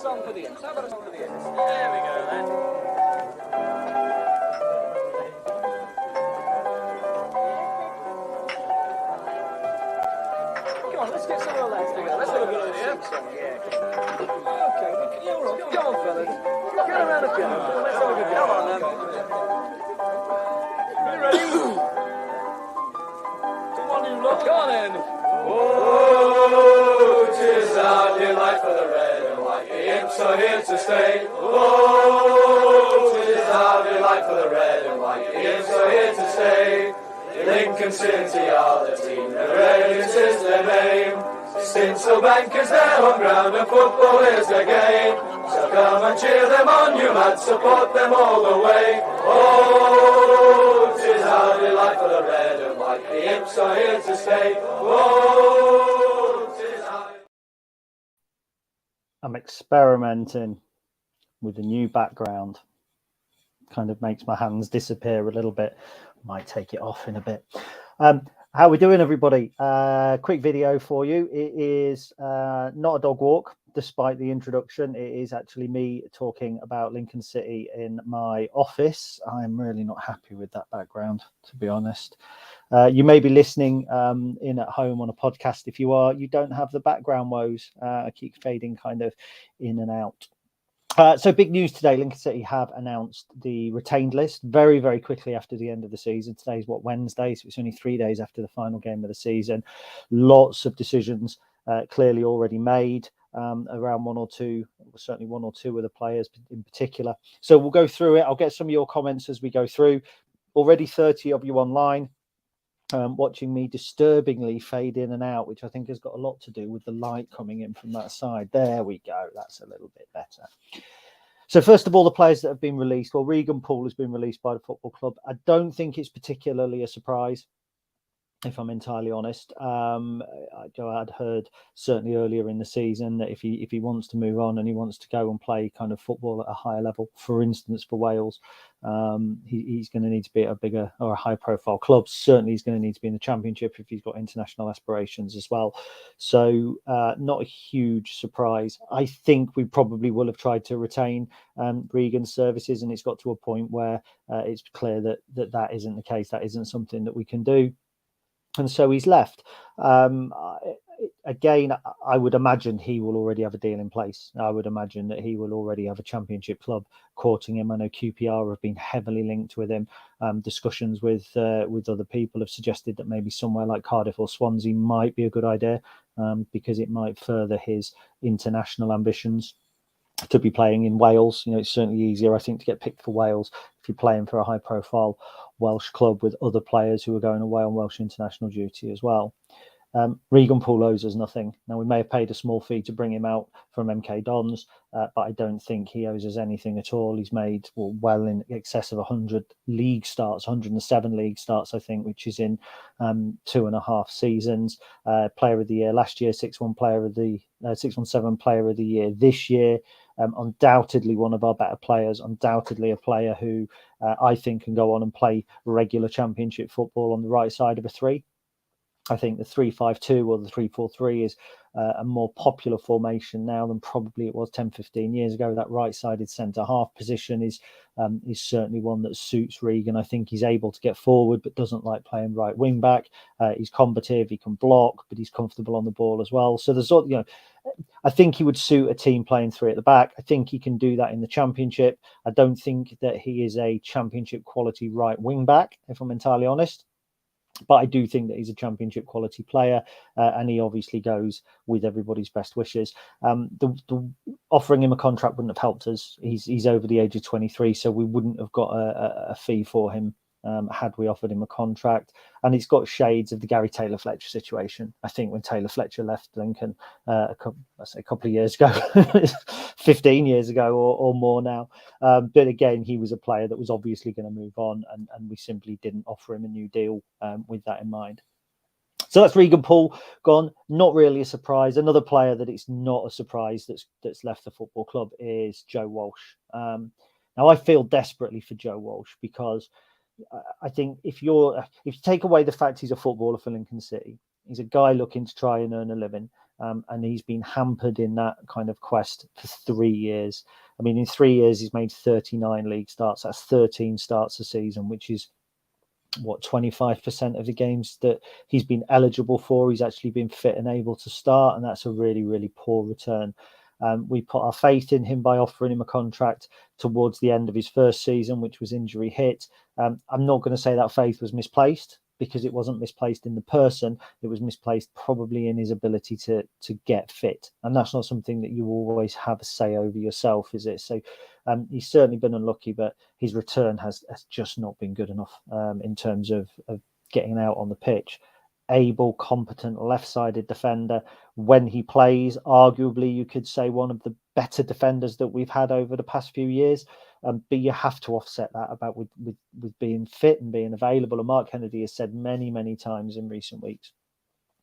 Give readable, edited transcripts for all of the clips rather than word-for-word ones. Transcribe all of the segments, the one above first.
Song for the ends. How about a song for the ends? There we go then. Come on, let's get some of the lads together. Let's have a good idea. Okay, yeah, all right. Come on, fellas. Get around the piano. Let's have a good go. Come on, then. You ready? Come on, you lot. Come on, then. Oh, 'tis our delight for the red and white. The imps are here to stay. Oh, 'tis our delight for the red and white. The imps are here to stay. Lincoln City are the team, the Reds is their name. Stinsel Bank is their home ground and football is their game. So come and cheer them on, you mad, support them all the way. Oh, 'tis our delight for the red and white. The imps are here to stay. Oh, 'tis our... I'm experimenting with a new background. Kind of makes my hands disappear a little bit. Might take it off in a bit. How we doing, everybody? Quick video for you. It is not a dog walk, despite the introduction. It is actually me talking about Lincoln City in my office. I'm really not happy with that background, to be honest. You may be listening in at home on a podcast. If you are, you don't have the background woes. I keep fading kind of in and out. So big news today. Lincoln City have announced the retained list very, very quickly after the end of the season. Today's Wednesday, so it's only 3 days after the final game of the season. Lots of decisions clearly already made around one or two, certainly one or two of the players in particular. So we'll go through it. I'll get some of your comments as we go through. Already 30 of you online. Watching me disturbingly fade in and out, which I think has got a lot to do with the light coming in from that side. There we go. That's a little bit better. So first of all, the players that have been released. Well, Regan Poole has been released by the football club. I don't think it's particularly a surprise, if I'm entirely honest. I'd heard certainly earlier in the season that if he wants to move on and he wants to go and play kind of football at a higher level, for instance, for Wales, he's going to need to be at a bigger or a high profile club. Certainly he's going to need to be in the Championship if he's got international aspirations as well. So not a huge surprise. I think we probably will have tried to retain Regan's services, and it's got to a point where it's clear that isn't the case. That isn't something that we can do. And so he's left. Again, I would imagine he will already have a deal in place. I would imagine that he will already have a Championship club courting him. I know QPR have been heavily linked with him. Discussions with other people have suggested that maybe somewhere like Cardiff or Swansea might be a good idea because it might further his international ambitions to be playing in Wales. You know, it's certainly easier, I think, to get picked for Wales if you're playing for a high-profile Welsh club with other players who are going away on Welsh international duty as well. Regan Poole owes us nothing. Now, we may have paid a small fee to bring him out from MK Dons, but I don't think he owes us anything at all. He's made well in excess of 100 league starts, 107 league starts, I think, which is in 2.5 seasons. Player of the year last year, 617 player of the year this year. Undoubtedly one of our better players, undoubtedly a player who I think can go on and play regular Championship football on the right side of a three. I think the 3-5-2 or the 3-4-3 is a more popular formation now than probably it was 10-15 years ago. That right-sided centre-half position is certainly one that suits Regan. I think he's able to get forward but doesn't like playing right wing-back. He's combative, he can block, but he's comfortable on the ball as well. So there's, I think he would suit a team playing three at the back. I think he can do that in the Championship. I don't think that he is a Championship quality right wing-back, if I'm entirely honest. But I do think that he's a Championship quality player, and he obviously goes with everybody's best wishes. The offering him a contract wouldn't have helped us. He's over the age of 23, so we wouldn't have got a fee for him had we offered him a contract. And it's got shades of the Gary Taylor-Fletcher situation. I think when Taylor-Fletcher left Lincoln a couple of years ago, 15 years ago or more now. But again, he was a player that was obviously going to move on, and we simply didn't offer him a new deal with that in mind. So that's Regan Poole gone. Not really a surprise. Another player that it's not a surprise that's left the football club is Joe Walsh. Now I feel desperately for Joe Walsh because I think if you take away the fact he's a footballer for Lincoln City, he's a guy looking to try and earn a living. and he's been hampered in that kind of quest for 3 years. I mean, in 3 years, he's made 39 league starts. That's 13 starts a season, which is what, 25% of the games that he's been eligible for, he's actually been fit and able to start, and that's a really, really poor return. We put our faith in him by offering him a contract towards the end of his first season, which was injury hit. I'm not going to say that faith was misplaced, because it wasn't misplaced in the person. It was misplaced probably in his ability to get fit. And that's not something that you always have a say over yourself, is it? So he's certainly been unlucky, but his return has just not been good enough in terms of getting out on the pitch. Able, competent, left-sided defender. When he plays, arguably you could say one of the better defenders that we've had over the past few years. But you have to offset that about with being fit and being available. And Mark Kennedy has said many, many times in recent weeks,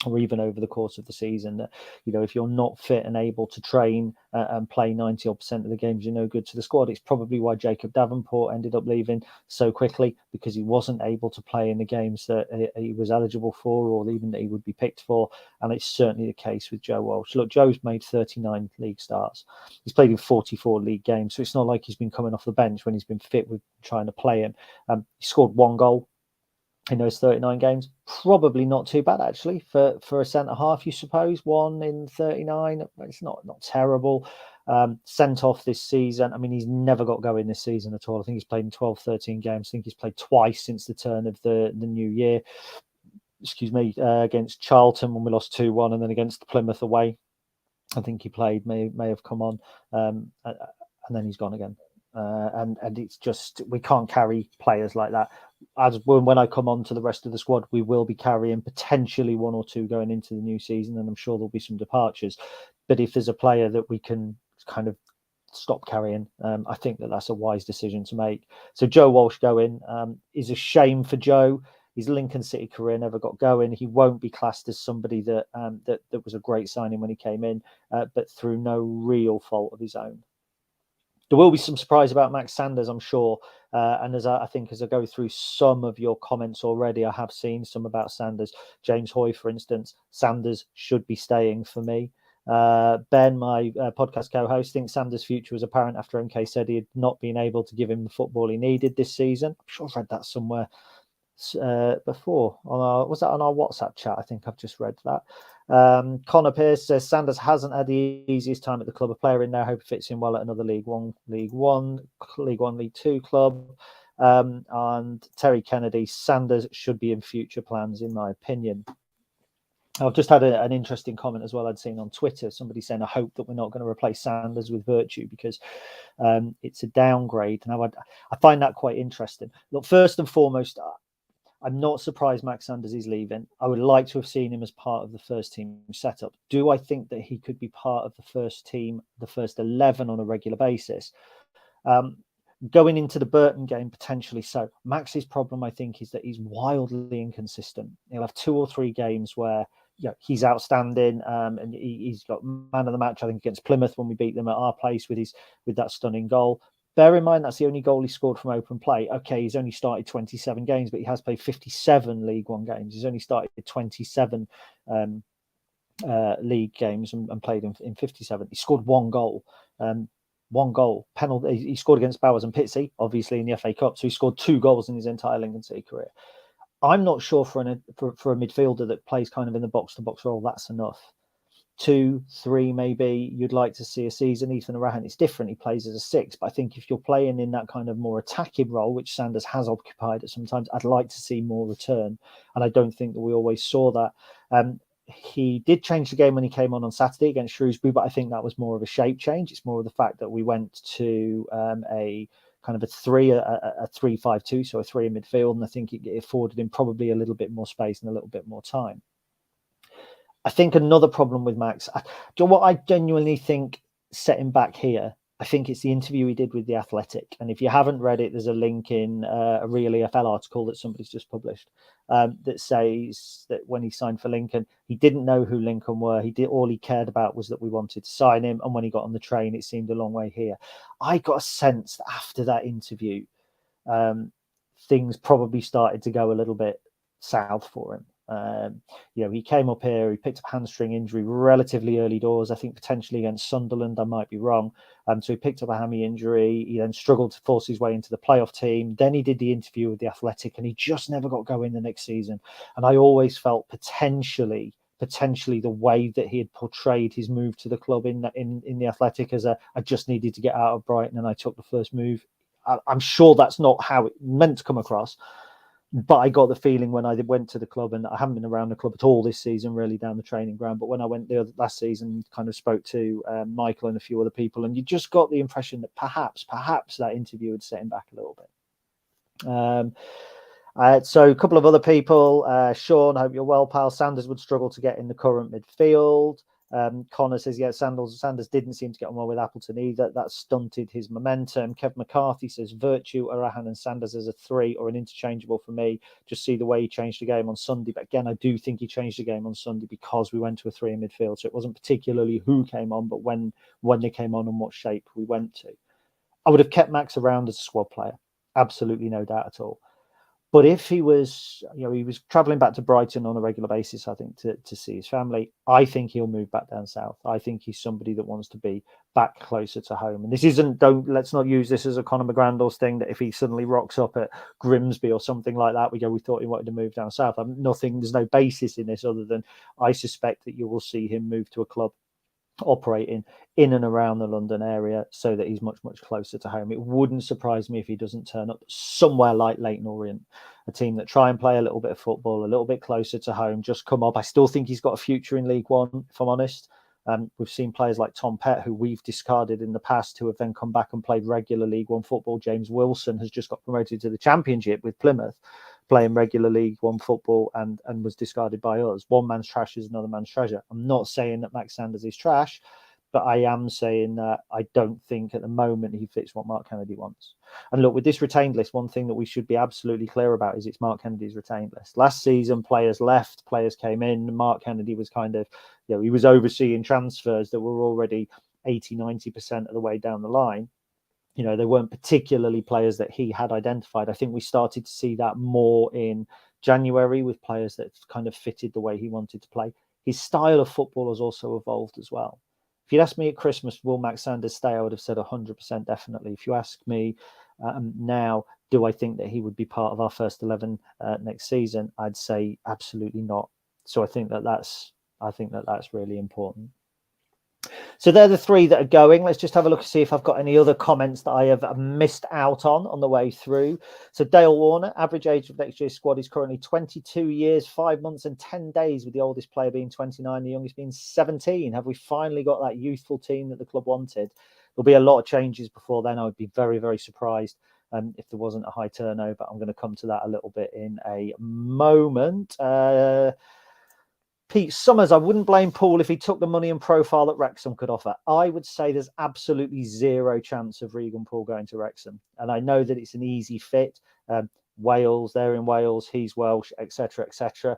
or even over the course of the season, that, you know, if you're not fit and able to train and play 90% of the games, you're no good to the squad. It's probably why Jacob Davenport ended up leaving so quickly, because he wasn't able to play in the games that he was eligible for, or even that he would be picked for. And it's certainly the case with Joe Walsh. Look, Joe's made 39 league starts. He's played in 44 league games, so it's not like he's been coming off the bench when he's been fit with trying to play him. He scored 1 goal in those 39 games. Probably not too bad, actually, for a centre-half, you suppose. 1 in 39, it's not terrible. Sent off this season. I mean, he's never got going this season at all. I think he's played in 12, 13 games. I think he's played twice since the turn of the new year. Against Charlton when we lost 2-1, and then against Plymouth away, I think he played, may have come on, and then he's gone again. And it's just, we can't carry players like that. As when I come on to the rest of the squad, we will be carrying potentially 1 or 2 going into the new season, and I'm sure there'll be some departures. But if there's a player that we can kind of stop carrying, I think that's a wise decision to make. So Joe Walsh going is a shame for Joe. His Lincoln City career never got going. He won't be classed as somebody that was a great signing when he came in, but through no real fault of his own. There will be some surprise about Max Sanders, I'm sure. And as I go through some of your comments already, I have seen some about Sanders. James Hoy, for instance, Sanders should be staying for me. Ben, my podcast co-host, thinks Sanders' future was apparent after MK said he had not been able to give him the football he needed this season. I'm sure I've read that somewhere before. Was that on our WhatsApp chat? I think I've just read that. Connor Pierce says Sanders hasn't had the easiest time at the club. A player in there, hope he fits in well at another League One, League Two club. And Terry Kennedy, Sanders should be in future plans, in my opinion. I've just had an interesting comment as well I'd seen on Twitter. Somebody saying, I hope that we're not going to replace Sanders with Virtue, because it's a downgrade. Now, I find that quite interesting. Look, first and foremost, I'm not surprised Max Sanders is leaving. I would like to have seen him as part of the first team setup. Do I think that he could be part of the first team, the first 11 on a regular basis? Going into the Burton game, potentially so. Max's problem, I think, is that he's wildly inconsistent. He'll have 2 or 3 games where he's outstanding, and he's got man of the match, I think, against Plymouth when we beat them at our place with that stunning goal. Bear in mind, that's the only goal he scored from open play. Okay, he's only started 27 games, but he has played 57 League One games. He's only started 27 league games and played in 57. He scored 1 goal. 1 goal. Penalty. He scored against Bowers and Pitsea, obviously, in the FA Cup. So he scored 2 goals in his entire Lincoln City career. I'm not sure for a midfielder that plays kind of in the box-to-box role, that's enough. 2, 3, maybe you'd like to see a season. Ethan Arahan, it's different. He plays as a 6, but I think if you're playing in that kind of more attacking role, which Sanders has occupied at sometimes, I'd like to see more return. And I don't think that we always saw that. He did change the game when he came on Saturday against Shrewsbury, but I think that was more of a shape change. It's more of the fact that we went to a kind of a 3-5-2, so a 3 in midfield, and I think it afforded him probably a little bit more space and a little bit more time. I think another problem with Max, what I genuinely think set him back here, I think it's the interview he did with The Athletic. And if you haven't read it, there's a link in a Real EFL article that somebody's just published that says that when he signed for Lincoln, he didn't know who Lincoln were. All he cared about was that we wanted to sign him. And when he got on the train, it seemed a long way here. I got a sense that after that interview, things probably started to go a little bit south for him. He came up here, he picked up hamstring injury relatively early doors, I think potentially against Sunderland, I might be wrong. So he picked up a hammy injury. He then struggled to force his way into the playoff team. Then he did the interview with the Athletic, and he just never got going the next season. And I always felt potentially the way that he had portrayed his move to the club in the Athletic as I just needed to get out of Brighton and I took the first move. I'm sure that's not how it meant to come across. But I got the feeling when I went to the club, and I haven't been around the club at all this season, really down the training ground. But when I went last season, kind of spoke to Michael and a few other people, and you just got the impression that perhaps that interview had set him back a little bit. So a couple of other people, Sean, hope you're well, pal. Sanders would struggle to get in the current midfield. Connor says, yeah, Sanders didn't seem to get on well with Appleton either. That stunted his momentum. Kev McCarthy says, Virtue, Arahan and Sanders as a 3 or an interchangeable for me. Just see the way he changed the game on Sunday. But again, I do think he changed the game on Sunday because we went to a 3 in midfield. So it wasn't particularly who came on, but when they came on and what shape we went to. I would have kept Max around as a squad player. Absolutely no doubt at all. But if he was, he was travelling back to Brighton on a regular basis, I think, to see his family, I think he'll move back down south. I think he's somebody that wants to be back closer to home. And this isn't, let's not use this as a Conor McGrandles thing that if he suddenly rocks up at Grimsby or something like that, we thought he wanted to move down south. There's no basis in this other than I suspect that you will see him move to a club operating in and around the London area so that he's much, much closer to home. It wouldn't surprise me if he doesn't turn up somewhere like Leyton Orient, a team that try and play a little bit of football, a little bit closer to home, just come up. I still think he's got a future in League One, if I'm honest. We've seen players like Tom Pett, who we've discarded in the past, who have then come back and played regular League One football. James Wilson has just got promoted to the Championship with Plymouth, playing regular League One football and was discarded by us. One man's trash is another man's treasure. I'm not saying that Max Sanders is trash, but I am saying that I don't think at the moment he fits what Mark Kennedy wants. And look, with this retained list, one thing that we should be absolutely clear about is it's Mark Kennedy's retained list. Last season, players left, players came in. Mark Kennedy was kind of, he was overseeing transfers that were already 80, 90% of the way down the line. They weren't particularly players that he had identified. I think we started to see that more in January with players that kind of fitted the way he wanted to play. His style of football has also evolved as well. If you'd asked me at Christmas, will Max Sanders stay? I would have said 100% definitely. If you ask me now, do I think that he would be part of our first 11 next season? I'd say absolutely not. So I think that that's really important. So they're the 3 that are going. Let's just have a look and see if I've got any other comments that I have missed out on the way through. So Dale Warner, average age of next year's squad is currently 22 years, 5 months and 10 days, with the oldest player being 29, the youngest being 17. Have we finally got that youthful team that the club wanted? There'll be a lot of changes before then. I would be very, very surprised if there wasn't a high turnover. I'm going to come to that a little bit in a moment. Pete Summers, I wouldn't blame Poole if he took the money and profile that Wrexham could offer. I would say there's absolutely zero chance of Regan Poole going to Wrexham. And I know that it's an easy fit. Wales, they're in Wales, he's Welsh, etc., etc.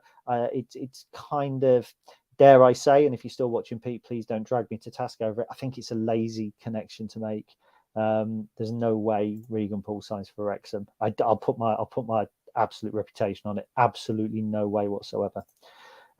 It's kind of, dare I say, and if you're still watching, Pete, please don't drag me to task over it. I think it's a lazy connection to make. There's no way Regan Poole signs for Wrexham. I'll put my absolute reputation on it. Absolutely no way whatsoever.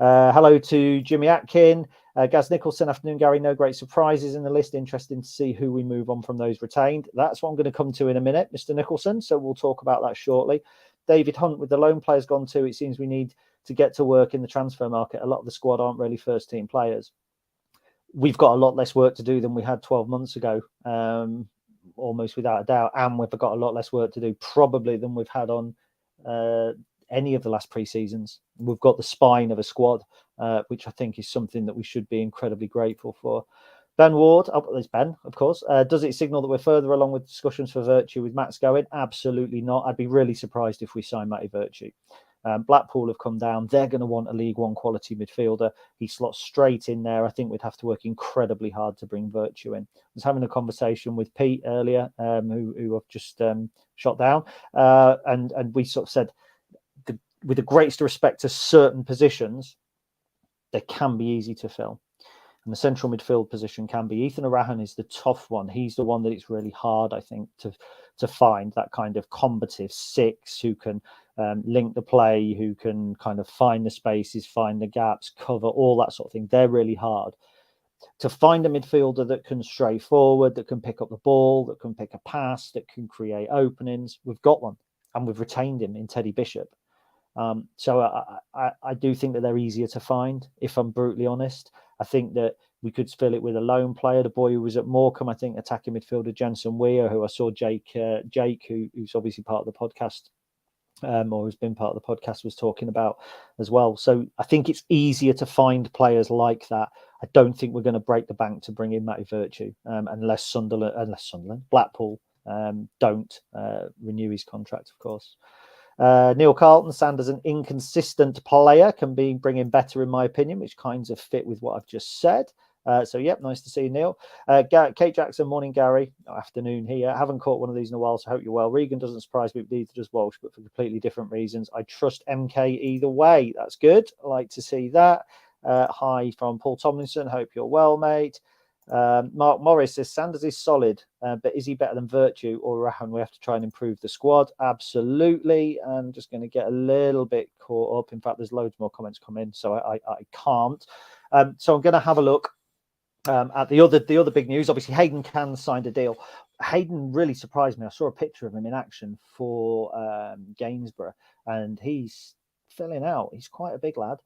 Hello to Jimmy Atkin, Gaz Nicholson. Afternoon, Gary. No great surprises in the list. Interesting to see who we move on from those retained. That's what I'm going to come to in a minute, Mr. Nicholson. So we'll talk about that shortly. David Hunt, with the loan players gone too, it seems we need to get to work in the transfer market. A lot of the squad aren't really first team players. We've got a lot less work to do than we had 12 months ago, almost without a doubt. And we've got a lot less work to do probably than we've had on any of the last pre-seasons. We've got the spine of a squad, which I think is something that we should be incredibly grateful for. Ben Ward, there's Ben, of course. Does it signal that we're further along with discussions for Virtue with Max going? Absolutely not. I'd be really surprised if we sign Matty Virtue. Blackpool have come down. They're going to want a League One quality midfielder. He slots straight in there. I think we'd have to work incredibly hard to bring Virtue in. I was having a conversation with Pete earlier, who I've just shot down, and we sort of said, with the greatest respect to certain positions, they can be easy to fill. And the central midfield position can be. Ethan Arahan is the tough one. He's the one that it's really hard, I think, to find that kind of combative 6 who can link the play, who can kind of find the spaces, find the gaps, cover, all that sort of thing. They're really hard. To find a midfielder that can stray forward, that can pick up the ball, that can pick a pass, that can create openings, we've got one, and we've retained him in Teddy Bishop. So I do think that they're easier to find, if I'm brutally honest. I think that we could fill it with a lone player. The boy who was at Morecambe, I think, attacking midfielder Jensen Weir, who I saw Jake, who's obviously part of the podcast, or has been part of the podcast, was talking about as well. So I think it's easier to find players like that. I don't think we're going to break the bank to bring in Matty Virtue, unless Blackpool don't renew his contract, of course. Neil Carlton, Sanders an inconsistent player, can be bringing better, in my opinion, which kinds of fit with what I've just said. So, yep, nice to see you, Neil. Kate Jackson, morning, Gary. Afternoon here. Haven't caught one of these in a while, so I hope you're well. Regan doesn't surprise me, but neither does Walsh, but for completely different reasons. I trust MK either way. That's good. I like to see that. Hi from Paul Tomlinson. Hope you're well, mate. Mark Morris says Sanders is solid, but is he better than Virtue or Rahan? We have to try and improve the squad. Absolutely. I'm just going to get a little bit caught up. In fact, there's loads more comments come in, so I can't. So I'm going to have a look at the other big news. Obviously, Hayden Can signed a deal. Hayden really surprised me. I saw a picture of him in action for Gainsborough, and he's filling out. He's quite a big lad.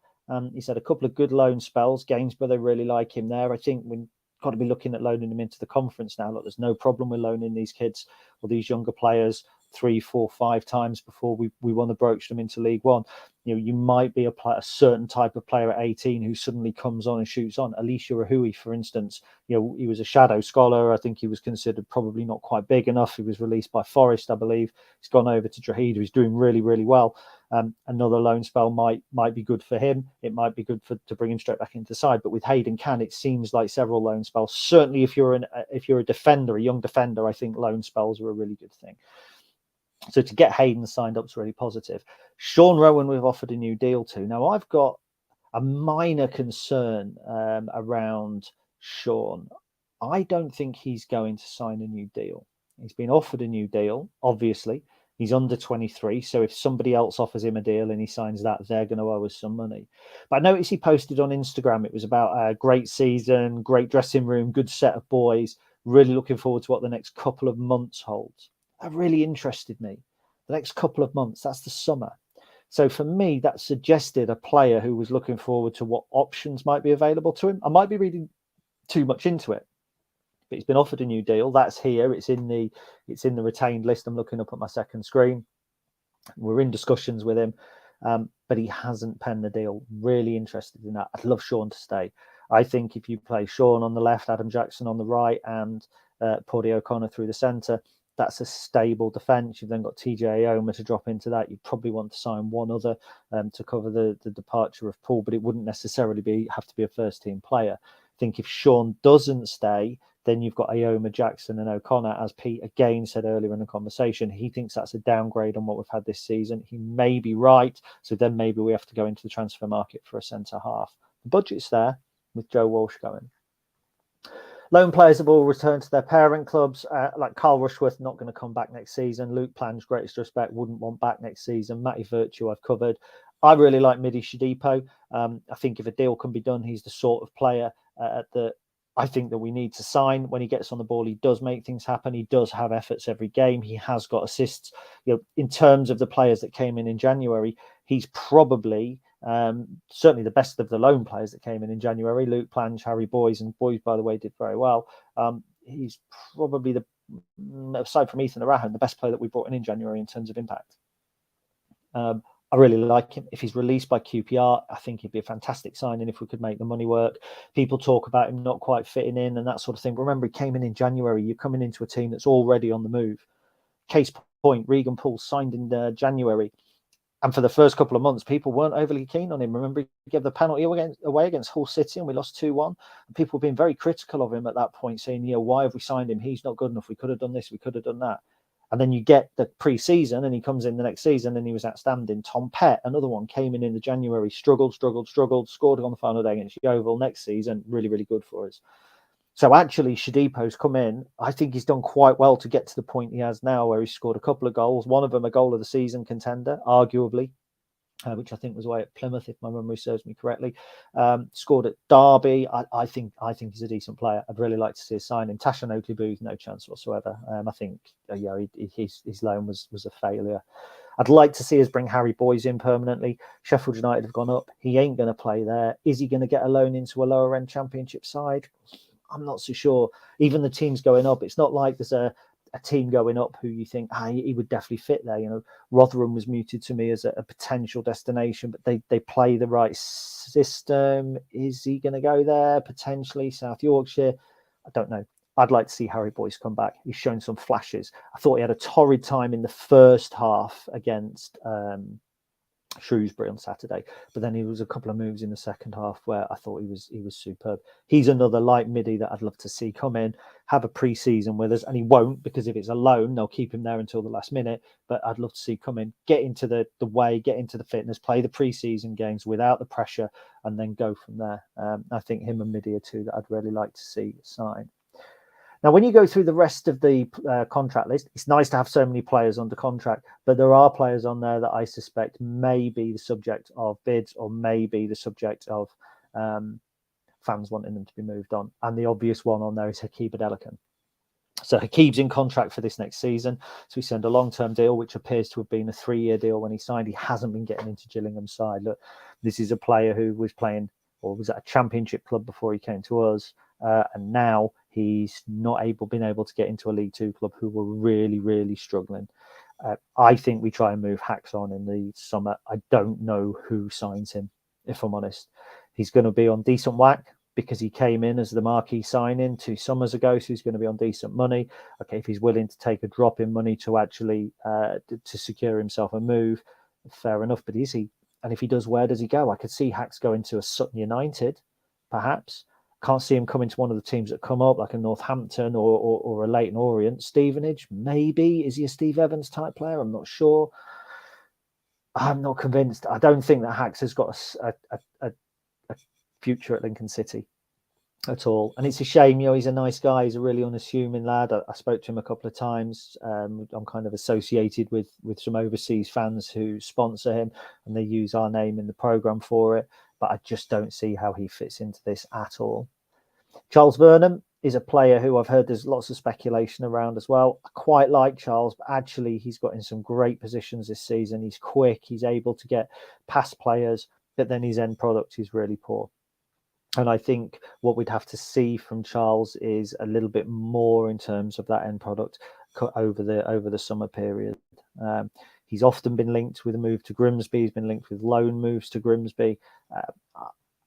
He's had a couple of good loan spells. Gainsborough, they really like him there. I think we've got to be looking at loaning him into the conference now. Look, there's no problem with loaning these kids or these younger players 3, 4, 5 times before we want to broach them into League One. You know, you might be a certain type of player at 18 who suddenly comes on and shoots on. Alicia Rahui, for instance, you know, he was a shadow scholar. I think he was considered probably not quite big enough. He was released by Forest, I believe. He's gone over to Drogheda. He's doing really, really well. Another loan spell might be good for him. It might be good to bring him straight back into the side. But with Hayden Can, it seems like several loan spells. Certainly, if you're a defender, a young defender, I think loan spells are a really good thing. So to get Hayden signed up is really positive. Sean Rowan, we've offered a new deal to. Now, I've got a minor concern around Sean. I don't think he's going to sign a new deal. He's been offered a new deal, obviously. He's under 23, so if somebody else offers him a deal and he signs that, they're going to owe us some money. But I noticed he posted on Instagram, it was about a great season, great dressing room, good set of boys. Really looking forward to what the next couple of months holds. That really interested me. The next couple of months, that's the summer. So for me, that suggested a player who was looking forward to what options might be available to him. I might be reading too much into it, but he's been offered a new deal. That's here. It's in the retained list. I'm looking up at my second screen. We're in discussions with him, but he hasn't penned the deal. Really interested in that. I'd love Sean to stay. I think if you play Sean on the left, Adam Jackson on the right, and Paddy O'Connor through the centre, that's a stable defence. You've then got TJ Aoma to drop into that. You'd probably want to sign one other to cover the departure of Poole, but it wouldn't necessarily have to be a first-team player. I think if Sean doesn't stay, then you've got Aoma, Jackson and O'Connor. As Pete again said earlier in the conversation, he thinks that's a downgrade on what we've had this season. He may be right, so then maybe we have to go into the transfer market for a centre-half. The budget's there with Joe Walsh going. Loan players have all returned to their parent clubs, like Carl Rushworth, not going to come back next season. Luke Plange, greatest respect, wouldn't want back next season. Matty Virtue, I've covered. I really like Midi Shadipo. I think if a deal can be done, he's the sort of player that I think that we need to sign. When he gets on the ball, he does make things happen. He does have efforts every game. He has got assists. You know, in terms of the players that came in January, he's probably certainly the best of the loan players that came in January. Luke Plange, Harry Boys, and Boys, by the way, did very well. He's probably aside from Ethan Arahan, the best player that we brought in January in terms of impact. I really like him. If he's released by QPR, I think he'd be a fantastic signing if we could make the money work. People talk about him not quite fitting in and that sort of thing. But remember, he came in January. You're coming into a team that's already on the move. Case point, Regan Poole signed in January. And for the first couple of months, people weren't overly keen on him. Remember, he gave the penalty away against Hull City and we lost 2-1. And people were being very critical of him at that point, saying, you know, why have we signed him? He's not good enough. We could have done this. We could have done that. And then you get the pre-season and he comes in the next season and he was outstanding. Tom Pett, another one, came in the January, struggled, scored on the final day against Yeovil. Next season, really, really good for us. So actually, Shadipo's come in. I think he's done quite well to get to the point he has now, where he's scored a couple of goals. One of them a goal of the season contender, arguably, which I think was away at Plymouth, if my memory serves me correctly. Scored at Derby. I think he's a decent player. I'd really like to see a signing. Tashan Oakley, no chance whatsoever. I think his loan was a failure. I'd like to see us bring Harry Boyes in permanently. Sheffield United have gone up. He ain't going to play there. Is he going to get a loan into a lower end Championship side? I'm not so sure. Even the teams going up, it's not like there's a team going up who you think he would definitely fit there. You know, Rotherham was mooted to me as a potential destination, but they play the right system. Is he going to go there? Potentially. South Yorkshire, I don't know. I'd like to see Harry Boyes come back. He's shown some flashes. I thought he had a torrid time in the first half against Shrewsbury on Saturday, but then he was a couple of moves in the second half where I thought he was superb. He's another light midi that I'd love to see come in, have a pre-season with us, and he won't, because if it's a loan, they'll keep him there until the last minute. But I'd love to see come in, get into the way, get into the fitness, play the pre-season games without the pressure, and then go from there. I think him and Midi are two that I'd really like to see sign. Now, when you go through the rest of the contract list, it's nice to have so many players under contract, but there are players on there that I suspect may be the subject of bids, or may be the subject of fans wanting them to be moved on. And the obvious one on there is Hakeeb Adelakan. So Hakeeb's in contract for this next season. So he signed a long-term deal, which appears to have been a 3-year deal when he signed. He hasn't been getting into Gillingham's side. Look, this is a player who was playing, or was at a Championship club before he came to us. And now he's not been able to get into a League Two club who were really, really struggling. I think we try and move Hacks on in the summer. I don't know who signs him, if I'm honest. He's going to be on decent whack because he came in as the marquee signing 2 summers ago, so he's going to be on decent money. Okay, if he's willing to take a drop in money to actually to secure himself a move, fair enough. But is he? And if he does, where does he go? I could see Hacks going to a Sutton United, perhaps. Can't see him coming to one of the teams that come up, like a Northampton or a Leyton Orient. Stevenage, maybe. Is he a Steve Evans type player? I'm not sure. I'm not convinced. I don't think that Hacks has got a future at Lincoln City at all. And it's a shame. You know, he's a nice guy. He's a really unassuming lad. I spoke to him a couple of times. I'm kind of associated with some overseas fans who sponsor him, and they use our name in the programme for it. But I just don't see how he fits into this at all. Charles Vernon is a player who I've heard there's lots of speculation around as well. I quite like Charles, but actually he's got in some great positions this season. He's quick. He's able to get past players, but then his end product is really poor. And I think what we'd have to see from Charles is a little bit more in terms of that end product over the summer period. He's often been linked with a move to Grimsby. He's been linked with loan moves to Grimsby.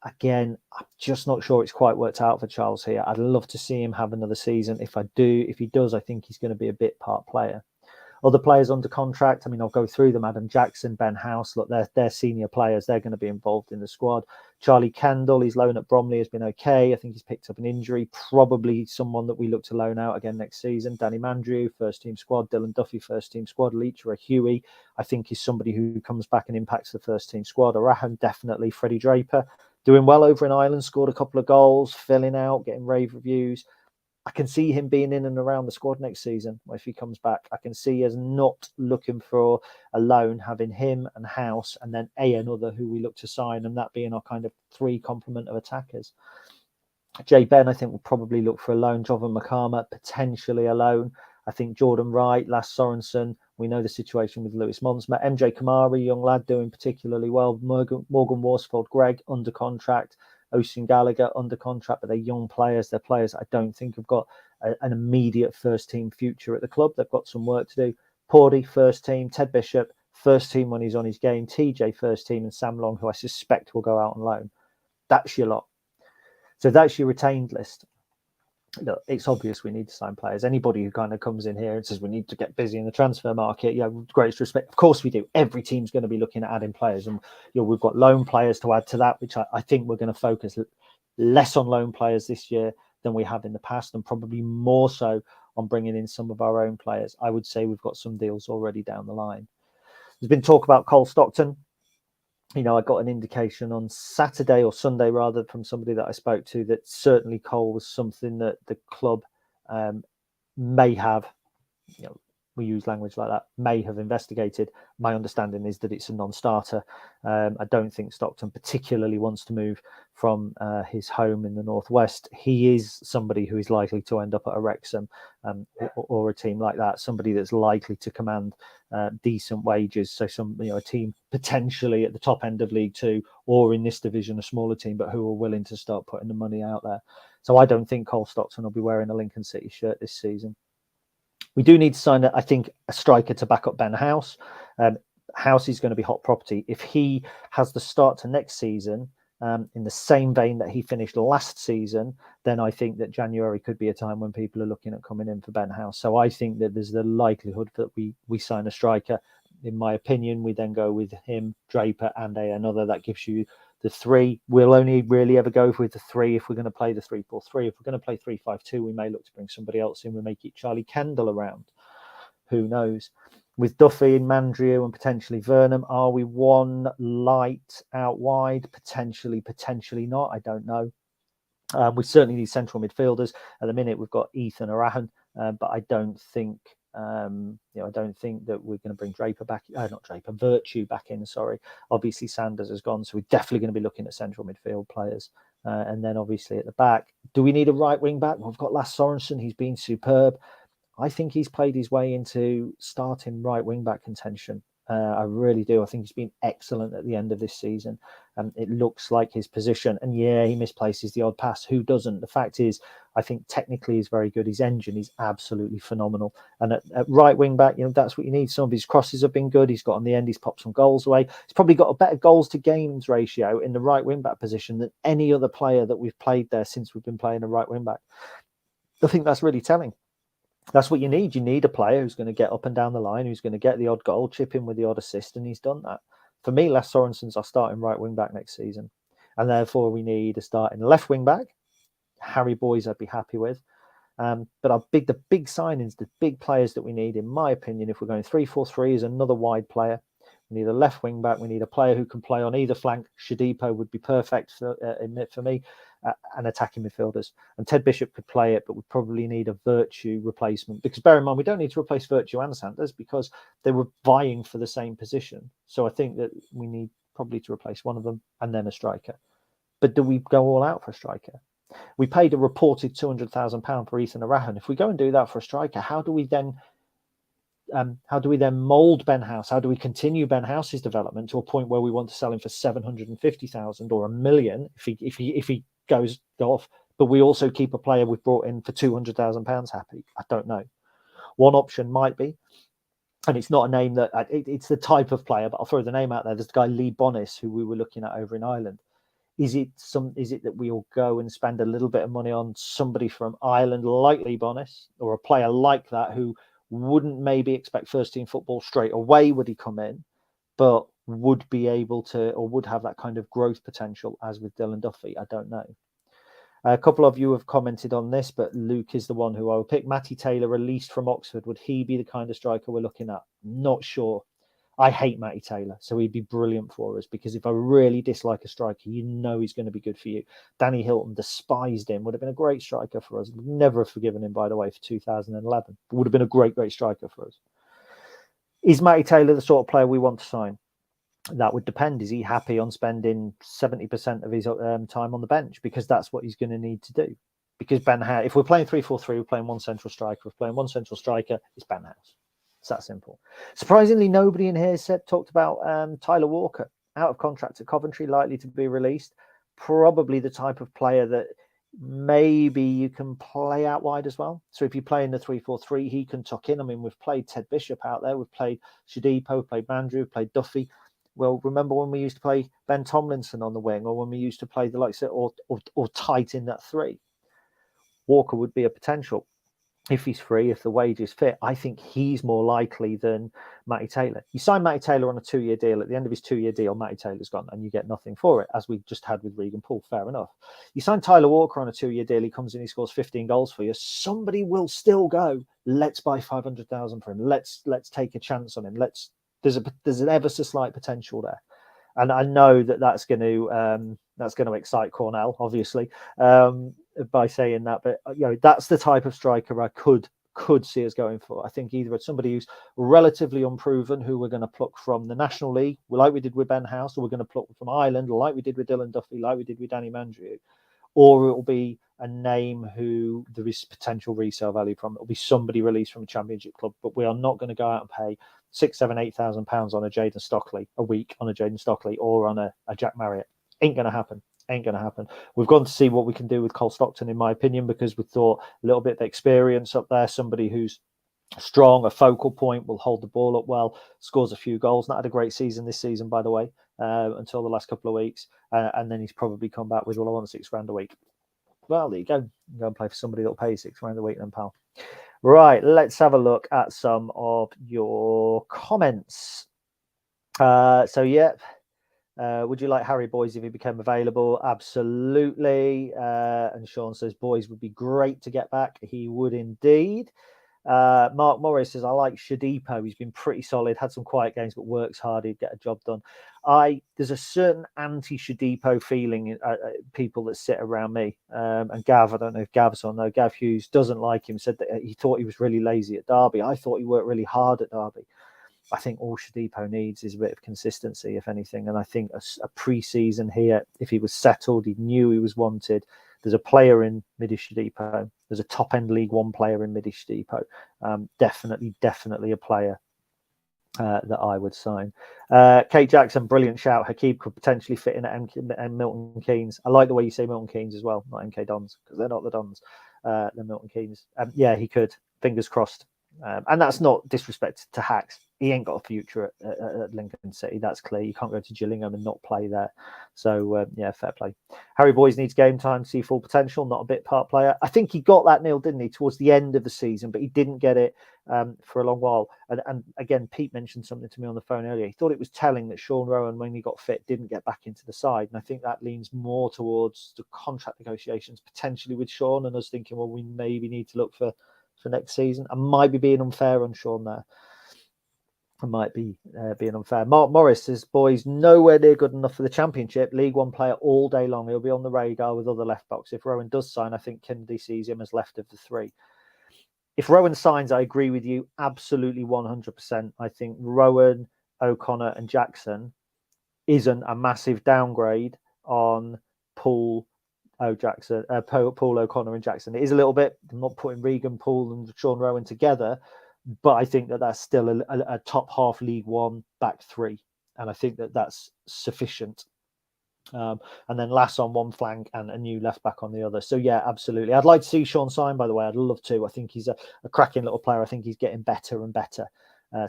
Again, I'm just not sure it's quite worked out for Charles here. I'd love to see him have another season. If he does, I think he's going to be a bit part player. Other players under contract, I mean, I'll go through them. Adam Jackson, Ben House, look, they're senior players. They're going to be involved in the squad. Charlie Kendall, his loan at Bromley has been okay. I think he's picked up an injury. Probably someone that we look to loan out again next season. Danny Mandrew, first team squad. Dylan Duffy, first team squad. Leacher Huey, I think, is somebody who comes back and impacts the first team squad. Arahan, definitely. Freddie Draper, doing well over in Ireland, scored a couple of goals, filling out, getting rave reviews. I can see him being in and around the squad next season if he comes back. I can see us not looking for a loan, having him and House and then another who we look to sign, and that being our kind of 3 complement of attackers. Jay Ben, I think, will probably look for a loan. Jovan Makama, potentially a loan. I think Jordan Wright, Lass Sorensen. We know the situation with Lewis Monsma. MJ Kamari, young lad, doing particularly well. Morgan Worsfold, Greg, under contract. Ocean Gallagher under contract, but they're young players. They're players I don't think have got an immediate first team future at the club. They've got some work to do. Pordy, first team. Ted Bishop, first team when he's on his game. TJ, first team. And Sam Long, who I suspect will go out on loan. That's your lot. So that's your retained list. Look, it's obvious we need to sign players. Anybody who kind of comes in here and says we need to get busy in the transfer market, yeah, with greatest respect, of course we do. Every team's going to be looking at adding players, and we've got loan players to add to that, which I think we're going to focus less on loan players this year than we have in the past, and probably more so on bringing in some of our own players. I would say we've got some deals already down the line. There's been talk about Cole Stockton. I got an indication on Saturday or Sunday rather from somebody that I spoke to that certainly Cole was something that the club may have, we use language like that, may have investigated. My understanding is that it's a non-starter. I don't think Stockton particularly wants to move from his home in the northwest. He is somebody who is likely to end up at a Wrexham or a team like that, somebody that's likely to command decent wages. So a team potentially at the top end of League Two, or in this division, a smaller team, but who are willing to start putting the money out there. So I don't think Cole Stockton will be wearing a Lincoln City shirt this season. We do need to sign, I think, a striker to back up Ben House. House is going to be hot property. If he has the start to next season in the same vein that he finished last season, then I think that January could be a time when people are looking at coming in for Ben House. So I think that there's the likelihood that we sign a striker. In my opinion, we then go with him, Draper, and another. That gives you the three. We'll only really ever go with the three if we're going to play the 3-4-3. If we're going to play 3-5-2, we may look to bring somebody else in. We may keep Charlie Kendall around. Who knows? With Duffy and Mandrew and potentially Vernham, are we one light out wide? Potentially not. I don't know. We certainly need central midfielders. At the minute, we've got Ethan Arahan, but I don't think I don't think that we're going to bring Virtue back in. Sorry, obviously Sanders has gone, so we're definitely going to be looking at central midfield players. And then obviously at the back, do we need a right wing back? Well, we've got Lasse Sorensen. He's been superb. I think he's played his way into starting right wing back contention. I really do. I think he's been excellent at the end of this season. It looks like his position. And yeah, he misplaces the odd pass. Who doesn't? The fact is, I think technically he's very good. His engine is absolutely phenomenal. And at right wing back, that's what you need. Some of his crosses have been good. He's got on the end, he's popped some goals away. He's probably got a better goals to games ratio in the right wing back position than any other player that we've played there since we've been playing a right wing back. I think that's really telling. That's what you need. You need a player who's going to get up and down the line, who's going to get the odd goal, chip in with the odd assist, and he's done that. For me, Lasse Sorensen's our starting right wing back next season, and therefore we need a starting left wing back. Harry Boyes, I'd be happy with. But the big signings, the big players that we need, in my opinion, if we're going 3-4-3, is another wide player. We need a left wing back. We need a player who can play on either flank. Shodipo would be perfect for me. And attacking midfielders. And Ted Bishop could play it, but we probably need a Virtue replacement. Because bear in mind, we don't need to replace Virtue and Sanders because they were vying for the same position. So I think that we need probably to replace one of them and then a striker. But do we go all out for a striker? We paid a reported £200,000 for Ethan Arahan. If we go and do that for a striker, how do we then mould Ben House? How do we continue Ben House's development to a point where we want to sell him for 750,000 or £1 million if he goes off, but we also keep a player we've brought in for £200,000 happy? I don't know. One option might be, and it's not a name that it's the type of player, but I'll throw the name out there. There's the guy Lee Bonnis who we were looking at over in Ireland. Is it that we'll go and spend a little bit of money on somebody from Ireland like Lee Bonnis, or a player like that who wouldn't maybe expect first team football straight away would he come in, but would be able to, or would have that kind of growth potential as with Dylan Duffy? I don't know. A couple of you have commented on this, but Luke is the one who I would pick. Matty Taylor, released from Oxford. Would he be the kind of striker we're looking at? Not sure. I hate Matty Taylor, so he'd be brilliant for us, because if I really dislike a striker, he's going to be good for you. Danny Hilton, despised him, would have been a great striker for us. Would never have forgiven him, by the way, for 2011. But would have been a great striker for us. Is Matty Taylor the sort of player we want to sign? That would depend. Is he happy on spending 70% of his time on the bench? Because that's what he's going to need to do. Because if we're playing 3-4-3, we're playing one central striker. If we're playing one central striker, it's Ben House. It's that simple. Surprisingly, nobody in here talked about Tyler Walker, out of contract at Coventry, likely to be released. Probably the type of player that maybe you can play out wide as well. So if you play in the 3-4-3, he can tuck in. I mean, we've played Ted Bishop out there. We've played Shodipo, we've played Mandrew, we've played Duffy. Well, remember when we used to play Ben Tomlinson on the wing, or when we used to play the likes of, or tight in that three? Walker would be a potential. If he's free, if the wage is fit, I think he's more likely than Matty Taylor. You sign Matty Taylor on a 2-year deal. At the end of his 2-year deal, Matty Taylor's gone and you get nothing for it, as we just had with Regan Poole. Fair enough. You sign Tyler Walker on a 2-year deal. He comes in, he scores 15 goals for you. Somebody will still go, let's buy 500,000 for him. Let's take a chance on him. There's an ever so slight potential there. And I know that that's going to excite Cornell, obviously, by saying that. But that's the type of striker I could see us going for. I think either it's somebody who's relatively unproven, who we're going to pluck from the National League, like we did with Ben House, or we're going to pluck from Ireland, like we did with Dylan Duffy, like we did with Danny Mandrew, or it will be a name who there is potential resale value from. It'll be somebody released from a championship club, but we are not going to go out and pay £6,000, £7,000, £8,000 on a Jaden Stockley a week, on a Jaden Stockley, or on a Jack Marriott. Ain't going to happen. Ain't going to happen. We've gone to see what we can do with Cole Stockton, in my opinion, because we thought a little bit of experience up there, somebody who's strong, a focal point, will hold the ball up well, scores a few goals. Not had a great season this season, by the way, until the last couple of weeks. And then he's probably come back with, well, I want £6,000 a week. Well, there you go. Go and play for somebody that'll pay you £6,000 a week then, pal. Right, let's have a look at some of your comments. Would you like Harry Boyes if he became available? Absolutely. And Sean says Boyes would be great to get back. He would indeed. Mark Morris says, I like Shadipo. He's been pretty solid, had some quiet games, but works hard. He'd get a job done. There's a certain anti-Shadipo feeling, people that sit around me. And Gav, I don't know if Gav's on, no, Gav Hughes doesn't like him, said that he thought he was really lazy at Derby. I thought he worked really hard at Derby. I think all Shadipo needs is a bit of consistency, if anything. And I think a pre-season here, if he was settled, he knew he was wanted. There's a player in Midish Shadipo. There's a top-end League One player in Midish Shadipo. Definitely a player that I would sign. Kate Jackson, brilliant shout. Hakeeb could potentially fit in at Milton Keynes. I like the way you say Milton Keynes as well, not MK Dons, because they're not the Dons. They're Milton Keynes. Yeah, he could. Fingers crossed. And that's not disrespect to Hacks. He ain't got a future at Lincoln City. That's clear. You can't go to Gillingham and not play there. So, fair play. Harry Boyes needs game time to see full potential, not a bit part player. I think he got that, Neil, didn't he, towards the end of the season, but he didn't get it for a long while. And again, Pete mentioned something to me on the phone earlier. He thought it was telling that Sean Rowan, when he got fit, didn't get back into the side. And I think that leans more towards the contract negotiations, potentially with Sean, and us thinking, well, we maybe need to look for next season. I might be being unfair on Sean there. I might be being unfair. Mark Morris says, Boyes nowhere near good enough for the Championship. League One player all day long. He'll be on the radar with other left backs. If Rowan does sign, I think Kennedy sees him as left of the three. If Rowan signs, I agree with you absolutely 100%. I think Rowan, O'Connor and Jackson isn't a massive downgrade on Poole, Poole, O'Connor and Jackson. It is a little bit. I'm not putting Regan Poole and Sean Rowan together, but I think that that's still a top half League One back three, and I think that that's sufficient. And then Lass on one flank and a new left back on the other. So yeah, absolutely. I'd like to see Sean sign, by the way. I'd love to. I think he's a cracking little player. I think he's getting better and better.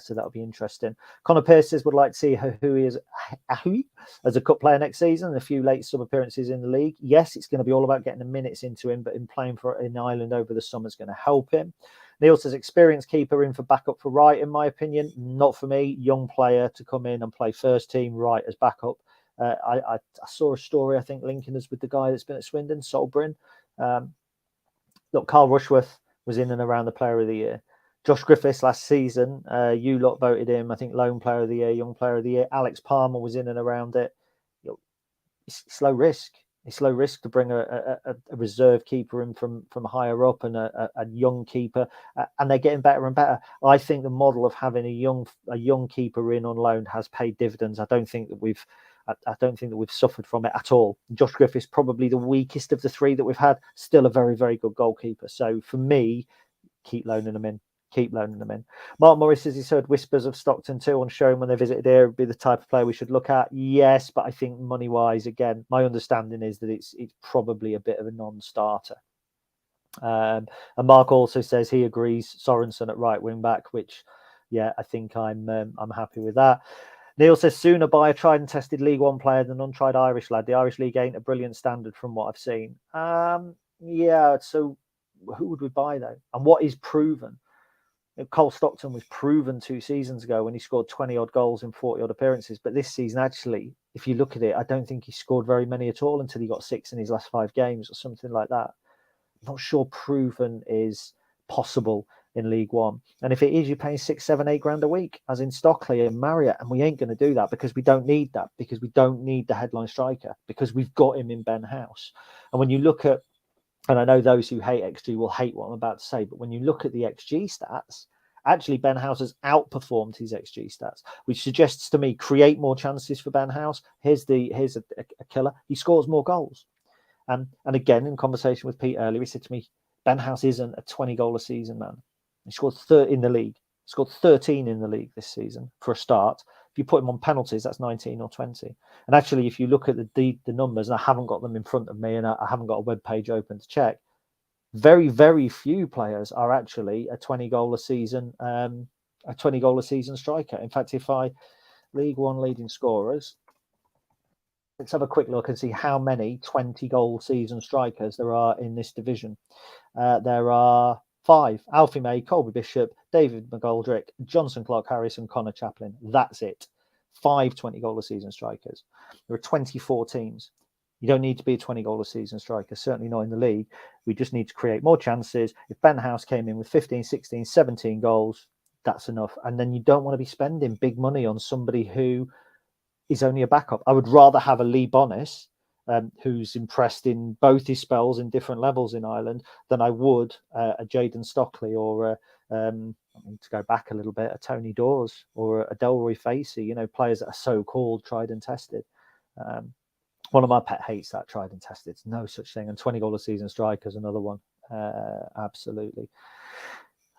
So that'll be interesting. Connor Pearce says would like to see who he is as a cup player next season. A few late sub appearances in the league. Yes, it's going to be all about getting the minutes into him, but in playing in Ireland over the summer is going to help him. Neil says experienced keeper in for backup for Wright, in my opinion. Not for me. Young player to come in and play first team, Wright as backup. I saw a story, I think, linking us with the guy that's been at Swindon, Solbrin. Look, Carl Rushworth was in and around the Player of the Year. Josh Griffiths last season, you lot voted him, I think, Lone Player of the Year, Young Player of the Year. Alex Palmer was in and around it. It's low risk. It's low risk to bring a reserve keeper in from higher up and a young keeper, and they're getting better and better. I think the model of having a young keeper in on loan has paid dividends. I don't think that we've suffered from it at all. Josh Griffiths probably the weakest of the three that we've had. Still a very, very good goalkeeper. So for me, keep loaning them in. Keep loaning them in. Mark Morris says he's heard whispers of Stockton too on showing when they visited here would be the type of player we should look at. Yes, but I think money wise, again, my understanding is that it's probably a bit of a non-starter. And Mark also says he agrees Sorensen at right wing back, which, yeah, I think I'm happy with that. Neil says sooner buy a tried and tested League One player than an untried Irish lad. The Irish League ain't a brilliant standard from what I've seen. Yeah, so who would we buy though? And what is proven? Cole Stockton was proven 2 seasons ago when he scored 20-odd goals in 40-odd appearances. But this season, actually, if you look at it, I don't think he scored very many at all until he got 6 in his last 5 games or something like that. I'm not sure proven is possible in League One. And if it is, you're paying 6, 7, 8 grand a week, as in Stockley and Marriott. And we ain't going to do that because we don't need that, because we don't need the headline striker, because we've got him in Ben House. And when you look at, and I know those who hate XG will hate what I'm about to say, but when you look at the XG stats, actually Ben House has outperformed his XG stats, which suggests to me create more chances for Ben House. Here's a killer. He scores more goals. And again, in conversation with Pete earlier, he said to me, Ben House isn't a 20-goal a season man. He scored 30 in the league. He scored 13 in the league this season for a start. If you put him on penalties, that's 19 or 20. And actually, if you look at the numbers, and I haven't got them in front of me, and I haven't got a web page open to check, very, very few players are actually a 20-goal a season, striker. In fact, if I League One leading scorers, let's have a quick look and see how many 20-goal season strikers there are in this division. There are 5: Alfie May, Colby Bishop, David McGoldrick, Johnson Clark Harris, and Connor Chaplin. That's it. 5 20-goal a season strikers. There are 24 teams. You don't need to be a 20-goal a season striker, certainly not in the league. We just need to create more chances. If Ben House came in with 15, 16, 17 goals, that's enough. And then you don't want to be spending big money on somebody who is only a backup. I would rather have a Lee Bonnis, who's impressed in both his spells in different levels in Ireland, than I would a Jayden Stockley or I need to go back a little bit, a Tony Dawes or a Delroy Facey, players that are so-called tried and tested. One of my pet hates that tried and tested. It's no such thing. And 20-goal a season strikers, another one. Absolutely.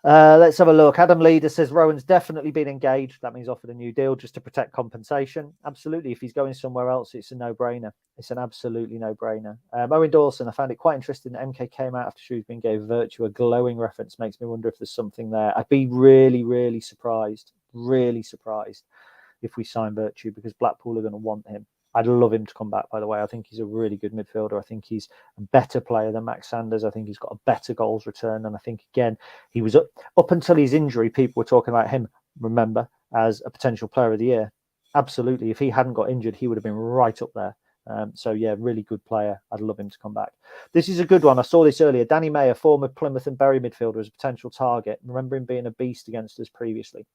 Let's have a look. Adam Leader says Rowan's definitely been engaged. That means offered a new deal just to protect compensation. Absolutely. If he's going somewhere else, it's a no-brainer. It's an absolutely no-brainer. Owen Dawson, I found it quite interesting that MK came out after Shrewsbury and gave Virtue a glowing reference. Makes me wonder if there's something there. I'd be really, really surprised if we sign Virtue, because Blackpool are going to want him. I'd love him to come back, by the way. I think he's a really good midfielder. I think he's a better player than Max Sanders. I think he's got a better goals return. And I think, again, he was up until his injury, people were talking about him, remember, as a potential player of the year. Absolutely. If he hadn't got injured, he would have been right up there. So, yeah, really good player. I'd love him to come back. This is a good one. I saw this earlier. Danny Mayer, former Plymouth and Bury midfielder, as a potential target. Remember him being a beast against us previously.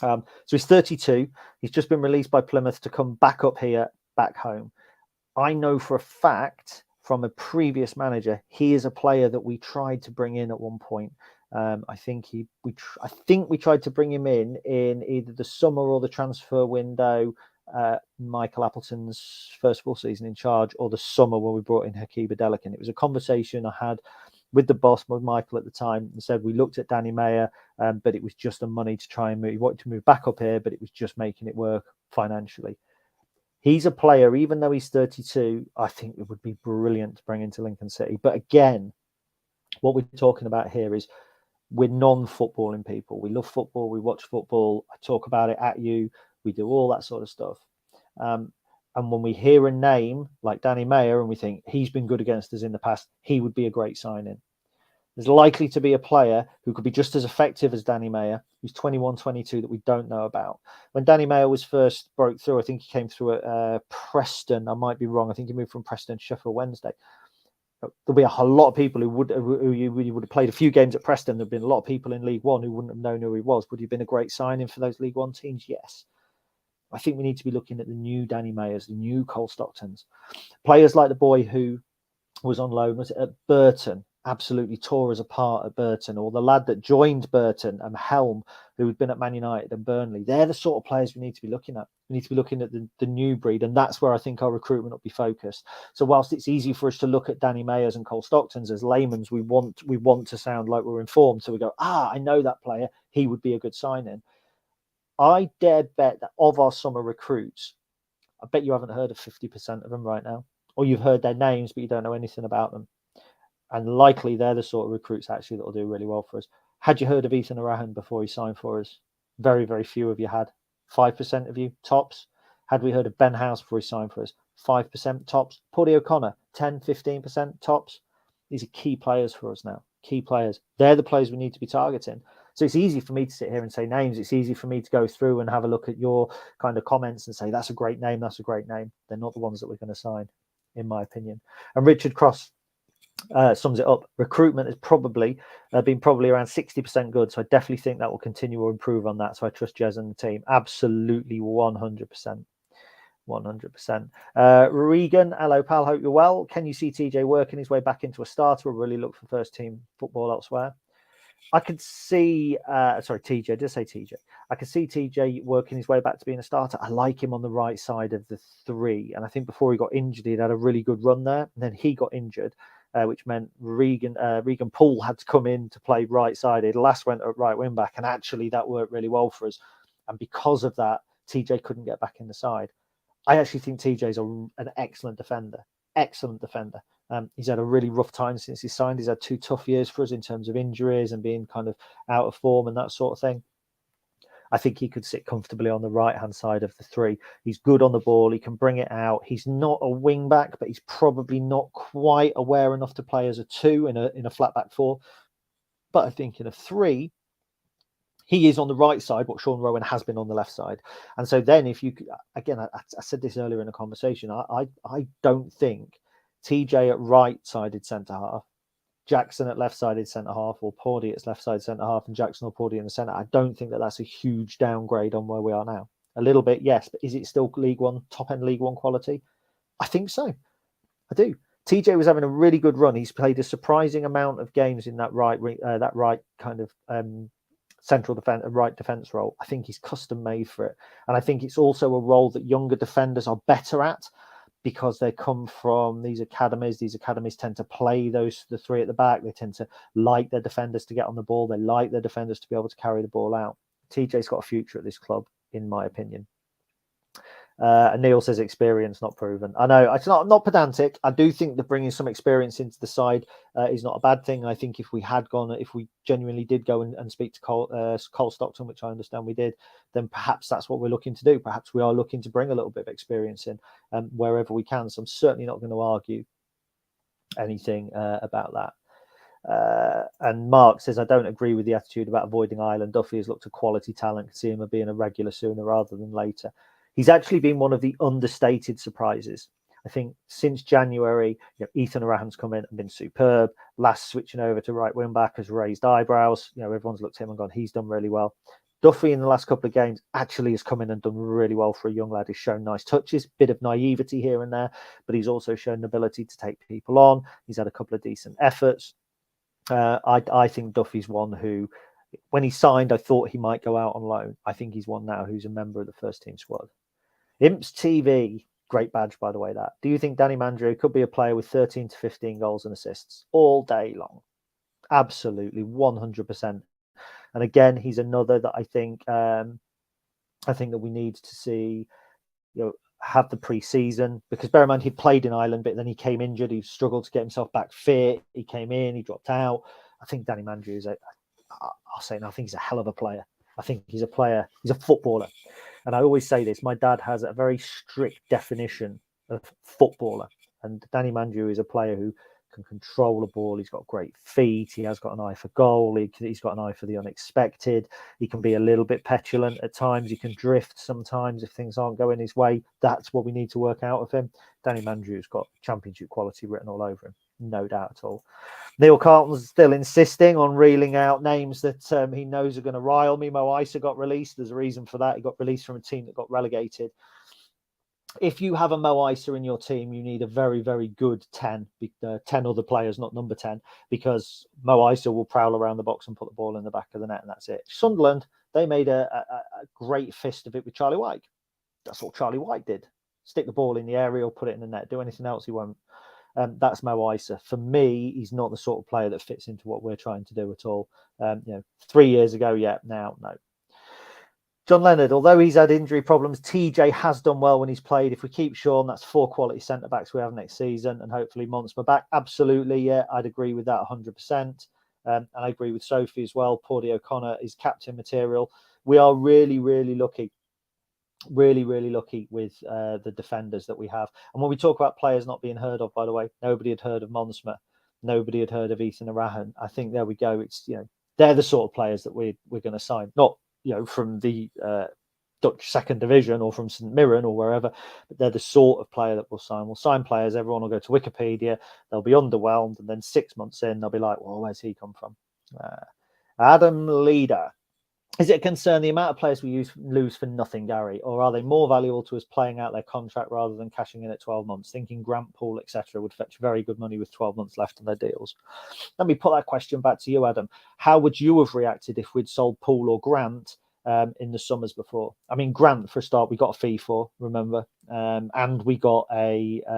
So he's 32. He's just been released by Plymouth to come back up here, back home. I know for a fact from a previous manager, he is a player that we tried to bring in at one point. I think we tried to bring him in either the summer or the transfer window, Michael Appleton's first full season in charge, or the summer when we brought in Hakiba Delican. It was a conversation I had with the boss, with Michael at the time, and said we looked at Danny Mayer, but it was just the money to try and move. He wanted to move back up here, but it was just making it work financially. He's a player, even though he's 32, I think it would be brilliant to bring into Lincoln City. But again, what we're talking about here is we're non-footballing people. We love football. We watch football. I talk about it at you. We do all that sort of stuff. And when we hear a name like Danny Mayer and we think he's been good against us in the past, he would be a great signing. There's likely to be a player who could be just as effective as Danny Mayer, who's 21, 22, that we don't know about. When Danny Mayer was first broke through, I think he came through at Preston. I might be wrong. I think he moved from Preston to Sheffield Wednesday. There'll be a lot of people who would have played a few games at Preston. There've been a lot of people in League One who wouldn't have known who he was. Would he have been a great signing for those League One teams? Yes. I think we need to be looking at the new Danny Mayers, the new Cole Stocktons. Players like the boy who was on loan, was it at Burton? Absolutely tore us apart at Burton, or the lad that joined Burton, Helm, who had been at Man United and Burnley. They're the sort of players we need to be looking at. We need to be looking at the new breed, and that's where I think our recruitment will be focused. So whilst it's easy for us to look at Danny Mayers and Cole Stocktons as layman's, we want to sound like we're informed. So we go, I know that player. He would be a good signing. I dare bet that of our summer recruits, I bet you haven't heard of 50% of them right now, or you've heard their names, but you don't know anything about them. And likely they're the sort of recruits actually that will do really well for us. Had you heard of Ethan Arahan before he signed for us? Very, very few of you had. 5% of you, tops. Had we heard of Ben House before he signed for us? 5% tops. Paulie O'Connor, 10, 15% tops. These are key players for us now. Key players. They're the players we need to be targeting. So it's easy for me to sit here and say names. It's easy for me to go through and have a look at your kind of comments and say, that's a great name, that's a great name. They're not the ones that we're going to sign, in my opinion. And Richard Cross sums it up. Recruitment has probably been around 60% good, so I definitely think that will continue or improve on that. So I trust Jez and the team absolutely 100%. 100%. Regan, hello pal, hope you're well. Can you see TJ working his way back into a starter or really look for first team football elsewhere? I could see, TJ, I did say TJ. I could see TJ working his way back to being a starter. I like him on the right side of the three. And I think before he got injured, he'd had a really good run there. And then he got injured, which meant Regan Poole had to come in to play right sided. Last went at right wing back. And actually, that worked really well for us. And because of that, TJ couldn't get back in the side. I actually think TJ's an excellent defender. Excellent defender. He's had a really rough time since he signed. He's had 2 tough years for us in terms of injuries and being kind of out of form and that sort of thing. I think he could sit comfortably on the right-hand side of the three. He's good on the ball. He can bring it out. He's not a wing back, but he's probably not quite aware enough to play as a 2 in a flat back 4. But I think in a 3, he is on the right side, what Sean Rowan has been on the left side. And so then if you, again, I said this earlier in a conversation, I don't think TJ at right-sided centre-half, Jackson at left-sided centre-half, or Pordy at left-sided centre-half, and Jackson or Pordy in the centre, I don't think that's a huge downgrade on where we are now. A little bit, yes, but is it still League One, top-end League One quality? I think so. I do. TJ was having a really good run. He's played a surprising amount of games in that right kind of central defense, right defense role. I think he's custom made for it, and I think it's also a role that younger defenders are better at because they come from these academies. These academies tend to play the 3 at the back. They tend to like their defenders to get on the ball. They like their defenders to be able to carry the ball out. TJ's got a future at this club, in my opinion. And Neil says experience, not proven. I know it's not pedantic. I do think that bringing some experience into the side is not a bad thing. I think if we genuinely did go and speak to Cole Stockton, which I understand we did, then perhaps that's what we're looking to do. Perhaps we are looking to bring a little bit of experience in wherever we can. So I'm certainly not going to argue anything about that. And Mark says, I don't agree with the attitude about avoiding Ireland. Duffy has looked a quality talent. Can see him being a regular sooner rather than later. He's actually been one of the understated surprises. I think since January, Ethan Arahan's come in and been superb. Last switching over to right wing back has raised eyebrows. Everyone's looked at him and gone, he's done really well. Duffy in the last couple of games actually has come in and done really well for a young lad. He's shown nice touches, bit of naivety here and there, but he's also shown the ability to take people on. He's had a couple of decent efforts. I think Duffy's one who, when he signed, I thought he might go out on loan. I think he's one now who's a member of the first team squad. Imps TV, great badge, by the way, that. Do you think Danny Mandrew could be a player with 13 to 15 goals and assists all day long? Absolutely, 100%. And again, he's another that I think that we need to see, have the pre-season, because bear in mind, he played in Ireland, but then he came injured. He struggled to get himself back fit. He came in, he dropped out. I think Danny Mandrew is I think he's a hell of a player. I think he's a player. He's a footballer. And I always say this, my dad has a very strict definition of footballer. And Danny Mandrew is a player who can control the ball. He's got great feet. He has got an eye for goal. He's got an eye for the unexpected. He can be a little bit petulant at times. He can drift sometimes if things aren't going his way. That's what we need to work out of him. Danny Mandrew's got championship quality written all over him. No doubt at all. Neil Carlton's still insisting on reeling out names that he knows are going to rile me. Mo Isa got released. There's a reason for that. He got released from a team that got relegated. If you have a Mo Isa in your team, you need a very, very good 10 other players, not number 10, because Mo Isa will prowl around the box and put the ball in the back of the net, and that's it. Sunderland, they made a great fist of it with Charlie White. That's what Charlie White did. Stick the ball in the area or put it in the net. Do anything else he won't. That's Mo Isa. For me, he's not the sort of player that fits into what we're trying to do at all. 3 years ago, now, no. John Leonard, although he's had injury problems, TJ has done well when he's played. If we keep Sean, that's 4 quality centre-backs we have next season, and hopefully Monsma back. Absolutely, yeah, I'd agree with that 100%. And I agree with Sophie as well. Pordy O'Connor is captain material. We are really, really lucky. Really, really lucky with the defenders that we have. And when we talk about players not being heard of, by the way, nobody had heard of Monsma. Nobody had heard of Ethan Arahan. I think there we go. It's, they're the sort of players that we're going to sign. Not, from the Dutch second division or from St Mirren or wherever, but they're the sort of player that we'll sign. We'll sign players, everyone will go to Wikipedia, they'll be underwhelmed, and then 6 months in, they'll be like, well, where's he come from? Adam Leader. Is it a concern the amount of players we lose for nothing, Gary, or are they more valuable to us playing out their contract rather than cashing in at 12 months? Thinking Grant, Poole, etc. would fetch very good money with 12 months left on their deals. Let me put that question back to you, Adam. How would you have reacted if we'd sold Poole or Grant in the summers before? I mean, Grant, for a start, we got a fee for, remember, and we got a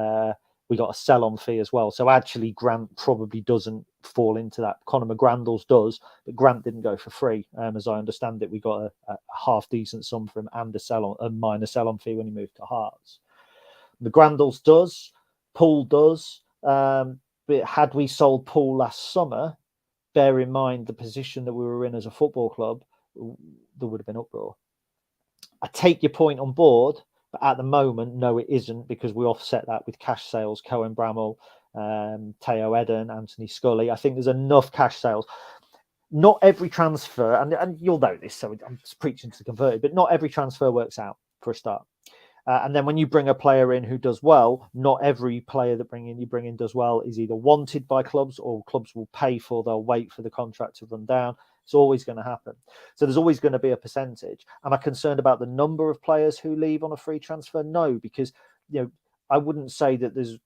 sell-on fee as well. So actually, Grant probably doesn't fall into that. Conor McGrandles does, but Grant didn't go for free. As I understand it, we got a half-decent sum for him and a minor sell-on fee when he moved to Hearts. McGrandles does, Poole does, but had we sold Poole last summer, bear in mind the position that we were in as a football club, there would have been uproar. I take your point on board, but at the moment, no, it isn't, because we offset that with cash sales, Cohen Bramall, Teo Eden, Anthony Scully. I think there's enough cash sales. Not every transfer, and you'll know this, so I'm just preaching to the converted, but not every transfer works out for a start. And then when you bring a player in who does well, not every player that you bring in does well is either wanted by clubs or clubs will pay for, they'll wait for the contract to run down. It's always going to happen. So there's always going to be a percentage. Am I concerned about the number of players who leave on a free transfer? No, because I wouldn't say that there's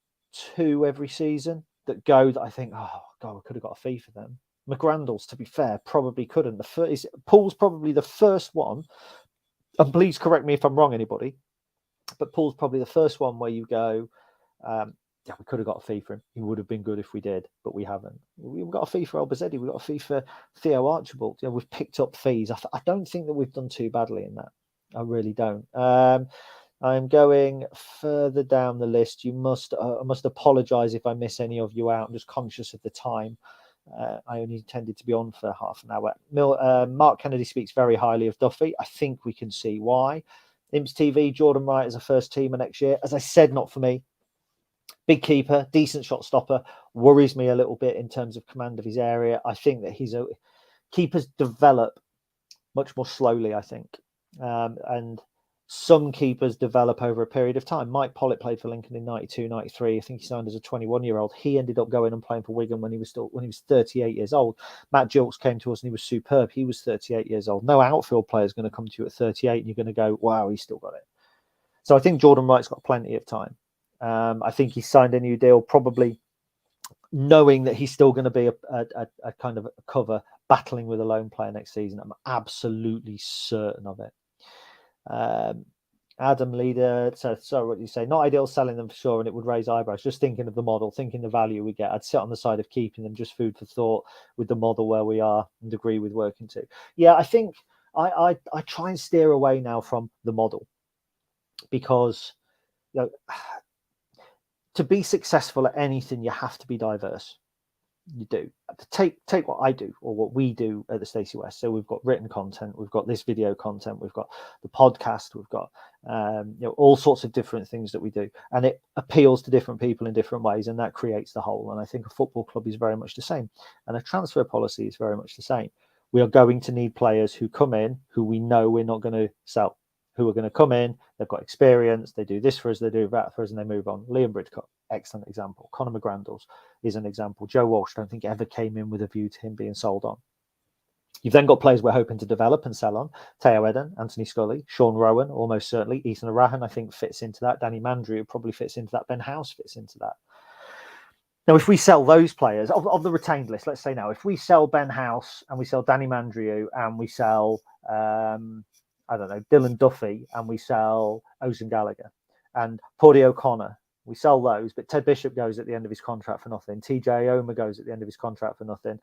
2 every season that go that I think, oh God, we could have got a fee for them. McGrandles, to be fair, probably couldn't. Poole's probably the first one, and please correct me if I'm wrong, anybody, but Poole's probably the first one where you go, yeah, we could have got a fee for him. He would have been good if we did, but we haven't. We've got a fee for Albazedi. We've got a fee for Theo Archibald. We've picked up fees. I don't think that we've done too badly in that. I really don't. I'm going further down the list. I must apologise if I miss any of you out. I'm just conscious of the time. I only intended to be on for half an hour. Mark Kennedy speaks very highly of Duffy. I think we can see why. Imps TV, Jordan Wright is a first teamer next year. As I said, not for me. Big keeper, decent shot stopper, worries me a little bit in terms of command of his area. I think that keepers develop much more slowly, I think. And some keepers develop over a period of time. Mike Pollitt played for Lincoln in 92, 93. I think he signed as a 21-year-old. He ended up going and playing for Wigan when he was 38 years old. Matt Gilks came to us and he was superb. He was 38 years old. No outfield player is going to come to you at 38 and you're going to go, wow, he's still got it. So I think Jordan Wright's got plenty of time. I think he signed a new deal, probably knowing that he's still going to be a kind of a cover, battling with a lone player next season. I'm absolutely certain of it. Adam Leader, so what you say? Not ideal selling them for sure, and it would raise eyebrows. Just thinking of the model, thinking the value we get. I'd sit on the side of keeping them, just food for thought with the model where we are and agree with working to. Yeah, I think I try and steer away now from the model because to be successful at anything, you have to be diverse. You do. Take what I do or what we do at the Stacey West. So we've got written content, we've got this video content, we've got the podcast, we've got all sorts of different things that we do, and it appeals to different people in different ways, and that creates the whole. And I think a football club is very much the same, and a transfer policy is very much the same. We are going to need players who come in who we know we're not going to sell, who are going to come in, they've got experience, they do this for us, they do that for us, and they move on. Liam Bridcutt, excellent example. Conor McGrandles is an example. Joe Walsh, don't think ever came in with a view to him being sold on. You've then got players we're hoping to develop and sell on. Teo Eden, Anthony Scully, Sean Rowan, almost certainly. Ethan Arahan, I think, fits into that. Danny Mandrew probably fits into that. Ben House fits into that. Now, if we sell those players, of the retained list, let's say now, if we sell Ben House and we sell Danny Mandrew and we sell... I don't know, Dylan Duffy, and we sell Ozan Gallagher and Porty O'Connor. We sell those, but Ted Bishop goes at the end of his contract for nothing. TJ Ioma goes at the end of his contract for nothing.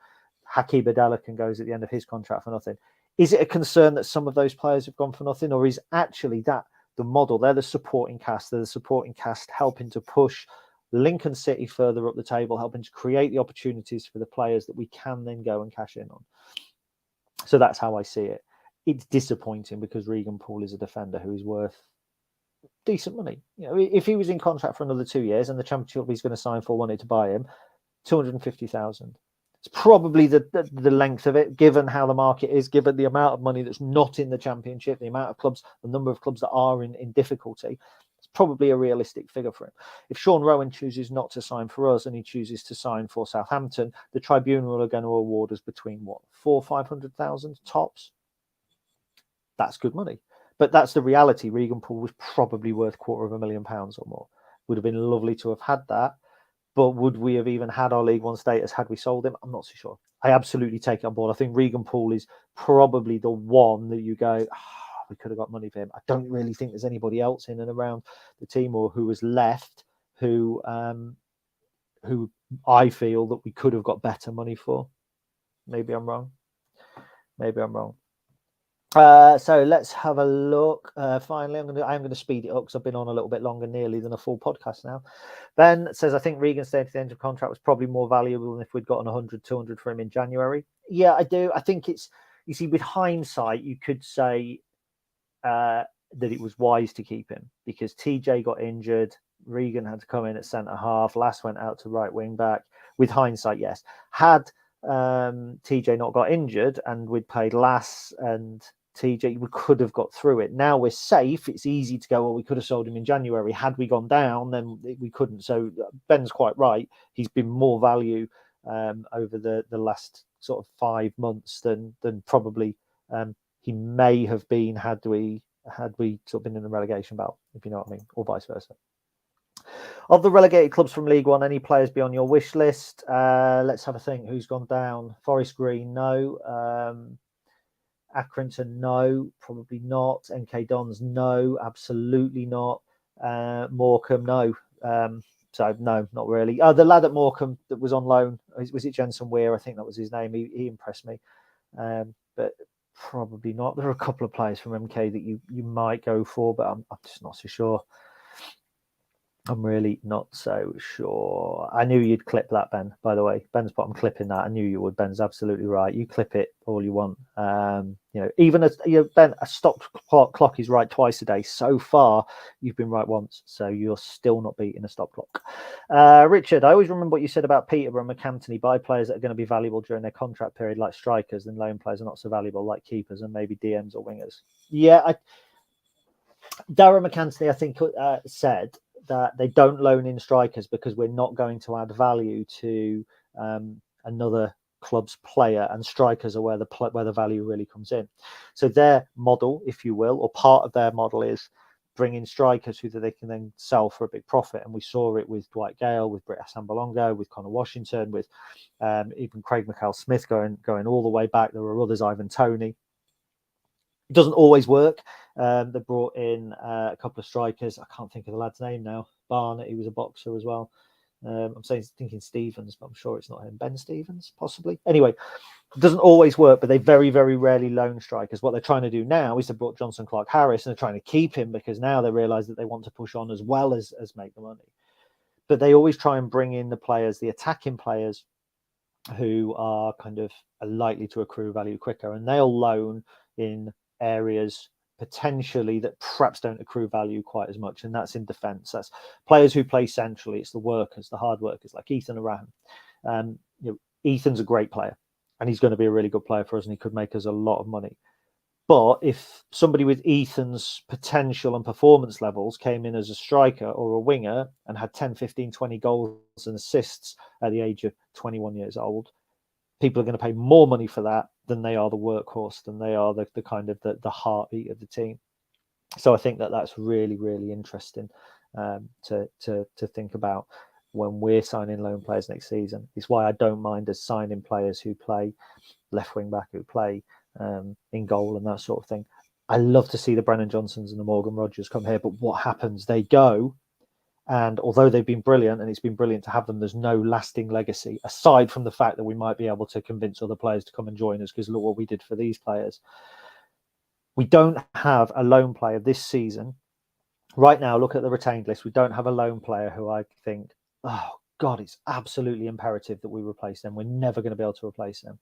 Hakeem Adelakan goes at the end of his contract for nothing. Is it a concern that some of those players have gone for nothing, or is actually that the model? They're the supporting cast. They're the supporting cast helping to push Lincoln City further up the table, helping to create the opportunities for the players that we can then go and cash in on. So that's how I see it. It's disappointing because Regan Poole is a defender who is worth decent money. If he was in contract for another 2 years and the championship he's going to sign for wanted to buy him, 250,000. It's probably the length of it, given how the market is, given the amount of money that's not in the Championship, the amount of clubs, the number of clubs that are in difficulty. It's probably a realistic figure for him. If Sean Rowan chooses not to sign for us and he chooses to sign for Southampton, the tribunal are going to award us between 400,000-500,000 tops. That's good money. But that's the reality. Regan Poole was probably worth £250,000 or more. Would have been lovely to have had that. But would we have even had our League One status had we sold him? I'm not so sure. I absolutely take it on board. I think Regan Poole is probably the one that you go, we could have got money for him. I don't really think there's anybody else in and around the team or who was left who I feel that we could have got better money for. Maybe I'm wrong. So let's have a look. Finally, I'm going to speed it up because I've been on a little bit longer nearly than a full podcast now. Ben says, I think Regan staying to the end of contract was probably more valuable than if we'd gotten 100, 200 for him in January. Yeah, I do. I think it's, you see, with hindsight, you could say that it was wise to keep him because TJ got injured. Regan had to come in at centre half. Lass went out to right wing back. With hindsight, yes. Had TJ not got injured and we'd paid Lass and TJ, we could have got through it. Now we're safe. It's easy to go, well, we could have sold him in January. Had we gone down, then we couldn't. So Ben's quite right. He's been more value over the last sort of 5 months than probably he may have been had we sort of been in the relegation battle, if you know what I mean, or vice versa. Of the relegated clubs from League One, any players be on your wish list? Let's have a think. Who's gone down? Forest Green, no. Accrington, no. Probably not. MK Dons, no. Absolutely not. Morecambe, no. So no, not really. The lad at Morecambe that was on loan, was it Jensen Weir? I think that was his name. He impressed me, but probably not. There are a couple of players from MK that you might go for, but I'm just not so sure. I'm really not so sure. I knew you'd clip that, Ben, by the way. Ben's put, I'm clipping that. I knew you would. Ben's absolutely right. You clip it all you want. Even as Ben, a stop clock is right twice a day. So far, you've been right once. So you're still not beating a stop clock. Richard, I always remember what you said about Peterborough and McAntony. Buy players that are going to be valuable during their contract period, like strikers, and loan players are not so valuable, like keepers and maybe DMs or wingers. Yeah, Darren McAntony, I think, said that they don't loan in strikers because we're not going to add value to another club's player, and strikers are where the value really comes in. So their model, if you will, or part of their model is bring in strikers who they can then sell for a big profit. And we saw it with Dwight Gale, with Britt Assambalongo, with Connor Washington, with even Craig McHale-Smith going all the way back. There were others, Ivan Toney. It doesn't always work. They brought in a couple of strikers. I can't think of the lad's name now. Barnett, he was a boxer as well. I'm thinking Stevens, but I'm sure it's not him. Ben Stevens, possibly. Anyway, it doesn't always work, but they very, very rarely loan strikers. What they're trying to do now is they brought Johnson Clark-Harris and they're trying to keep him because now they realise that they want to push on as well as make the money. But they always try and bring in the players, the attacking players, who are kind of likely to accrue value quicker, and they'll loan in areas potentially that perhaps don't accrue value quite as much, and that's in defence. That's players who play centrally. It's the workers, the hard workers, like Ethan Aram. Ethan's a great player, and he's going to be a really good player for us, and he could make us a lot of money. But if somebody with Ethan's potential and performance levels came in as a striker or a winger and had 10, 15, 20 goals and assists at the age of 21 years old, people are going to pay more money for that than they are the workhorse, than they are the kind of the heartbeat of the team. So I think that's really, really interesting to think about when we're signing loan players next season. It's why I don't mind us signing players who play left wing back, who play in goal and that sort of thing. I love to see the Brennan Johnsons and the Morgan Rogers come here, but what happens? They go, and although they've been brilliant, and it's been brilliant to have them, there's no lasting legacy, aside from the fact that we might be able to convince other players to come and join us, because look what we did for these players. We don't have a loan player this season. Right now, look at the retained list. We don't have a loan player who I think, oh, God, it's absolutely imperative that we replace them. We're never going to be able to replace them.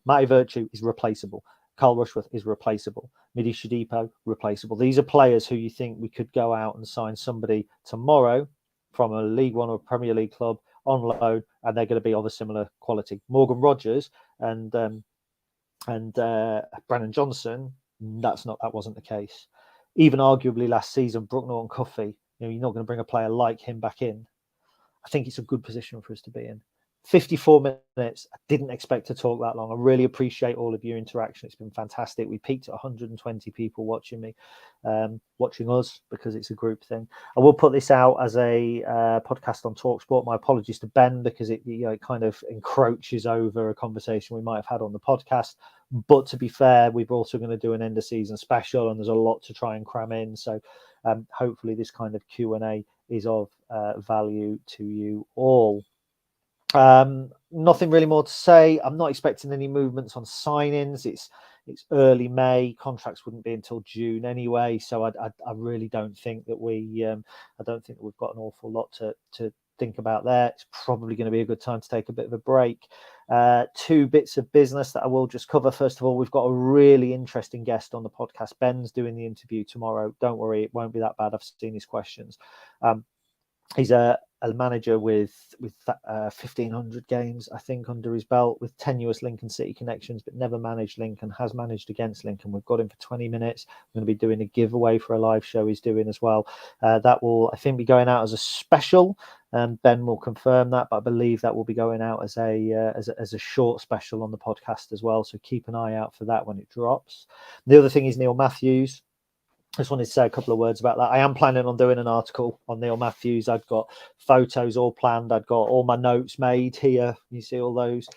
Matty Virtue is replaceable. Carl Rushworth is replaceable. Midi Shadipo, replaceable. These are players who you think we could go out and sign somebody tomorrow from a League One or Premier League club on loan, and they're going to be of a similar quality. Morgan Rogers and Brandon Johnson, that wasn't the case. Even arguably last season, Brook Norton-Cuffy, you're not going to bring a player like him back in. I think it's a good position for us to be in. 54 minutes. I didn't expect to talk that long. I really appreciate all of your interaction. It's been fantastic. We peaked at 120 people watching me, watching us, because it's a group thing. I will put this out as a podcast on TalkSport. My apologies to Ben, because it kind of encroaches over a conversation we might have had on the podcast. But to be fair, we're also going to do an end of season special, and there's a lot to try and cram in. So hopefully this kind of Q&A is of value to you all. Nothing really more to say. I'm not expecting any movements on signings. It's early May. Contracts wouldn't be until June anyway, so I really don't think that we've got an awful lot to think about there. It's probably going to be a good time to take a bit of a break. 2 bits of business that I will just cover. First of all, we've got a really interesting guest on the podcast. Ben's doing the interview tomorrow. Don't worry, it won't be that bad. I've seen his questions. He's a manager with 1,500 games, I think, under his belt, with tenuous Lincoln City connections, but never managed Lincoln, has managed against Lincoln. We've got him for 20 minutes. We're going to be doing a giveaway for a live show he's doing as well. That will, I think, be going out as a special. Ben will confirm that, but I believe that will be going out as a short special on the podcast as well. So keep an eye out for that when it drops. The other thing is Neil Matthews. I just wanted to say a couple of words about that. I am planning on doing an article on Neil Matthews. I've got photos all planned. I've got all my notes made here. You see all those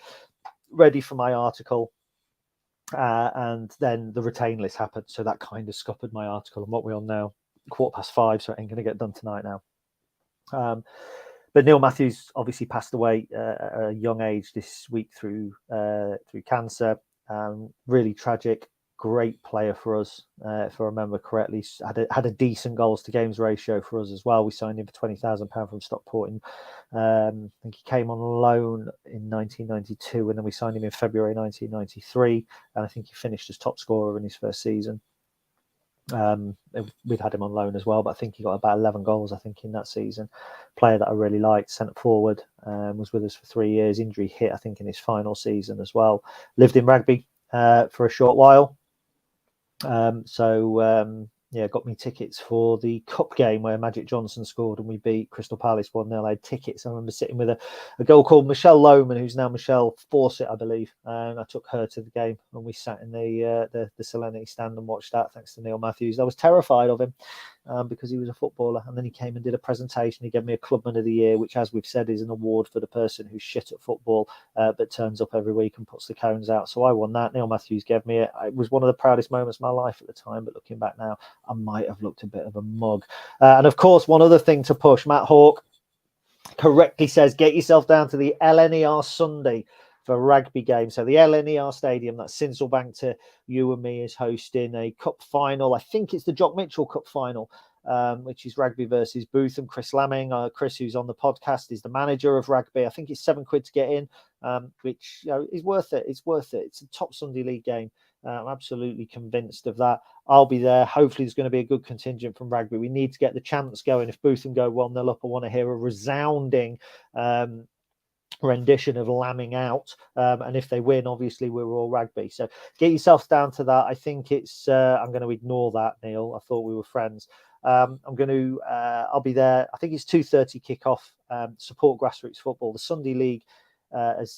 ready for my article. And then the retain list happened. So that kind of scuppered my article. And what we're on now, 5:15, so it ain't going to get done tonight now. But Neil Matthews obviously passed away at a young age this week through cancer. Really tragic. Great player for us, if I remember correctly. Had a decent goals to games ratio for us as well. We signed him for £20,000 from Stockport. I think he came on loan in 1992, and then we signed him in February 1993. And I think he finished as top scorer in his first season. We'd had him on loan as well, but I think he got about 11 goals, I think, in that season. Player that I really liked, centre forward, was with us for 3 years. Injury hit, I think, in his final season as well. Lived in Rugby for a short while. Got me tickets for the cup game where Magic Johnson scored and we beat Crystal Palace 1-0. I had tickets. I remember sitting with a girl called Michelle Lohman, who's now Michelle Fawcett, I believe. And I took her to the game and we sat in the Serenity stand and watched that, thanks to Neil Matthews. I was terrified of him because he was a footballer. And then he came and did a presentation. He gave me a Clubman of the Year, which, as we've said, is an award for the person who's shit at football, but turns up every week and puts the cones out. So I won that. Neil Matthews gave me it. It was one of the proudest moments of my life at the time, but looking back now, I might have looked a bit of a mug. And of course, one other thing to push, Matt Hawke correctly says, get yourself down to the LNER Sunday for a rugby game. So the LNER Stadium, that's Sincilbank to you and me, is hosting a cup final. I think it's the Jock Mitchell Cup final, which is rugby versus Bootham. Chris Lamming, Chris, who's on the podcast, is the manager of rugby. I think it's £7 to get in, which is worth it. It's worth it. It's a top Sunday League game. I'm absolutely convinced of that. I'll be there. Hopefully there's going to be a good contingent from rugby. We need to get the chants going. If Bootham go 1-0 up, I want to hear a resounding rendition of Lambing Out. And if they win, obviously we're all rugby. So get yourself down to that. I think it's I'm going to ignore that, Neil. I thought we were friends. I'll be there. I think it's 2:30 kickoff. Support grassroots football. The Sunday League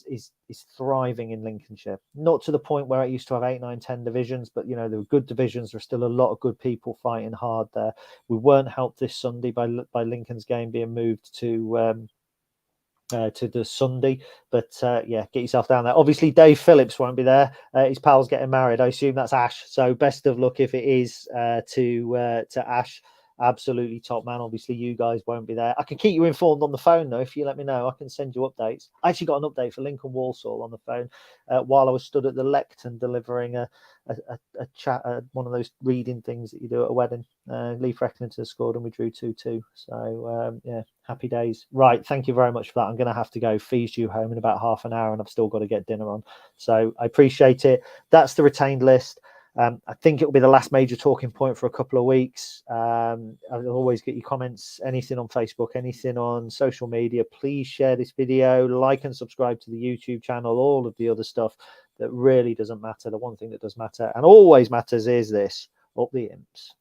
is thriving in Lincolnshire, not to the point where it used to have 8, 9, 10 divisions, but there were good divisions. There's still a lot of good people fighting hard there. We weren't helped this Sunday by Lincoln's game being moved to the Sunday, but get yourself down there. Obviously Dave Phillips won't be there. His pal's getting married. I assume that's Ash, so best of luck if it is to Ash. Absolutely top man. Obviously you guys won't be there. I can keep you informed on the phone though. If you let me know, I can send you updates. I actually got an update for Lincoln Walsall on the phone while I was stood at the lectern delivering a chat, one of those reading things that you do at a wedding. Leif Reckington scored and we drew 2-2. So happy days. Right, thank you very much for that. I'm going to have to go. Fee's due home in about half an hour and I've still got to get dinner on. So I appreciate it. That's the retained list. I think it will be the last major talking point for a couple of weeks. I'll always get your comments, anything on Facebook, anything on social media. Please share this video, like and subscribe to the YouTube channel, all of the other stuff that really doesn't matter. The one thing that does matter and always matters is this: up the Imps.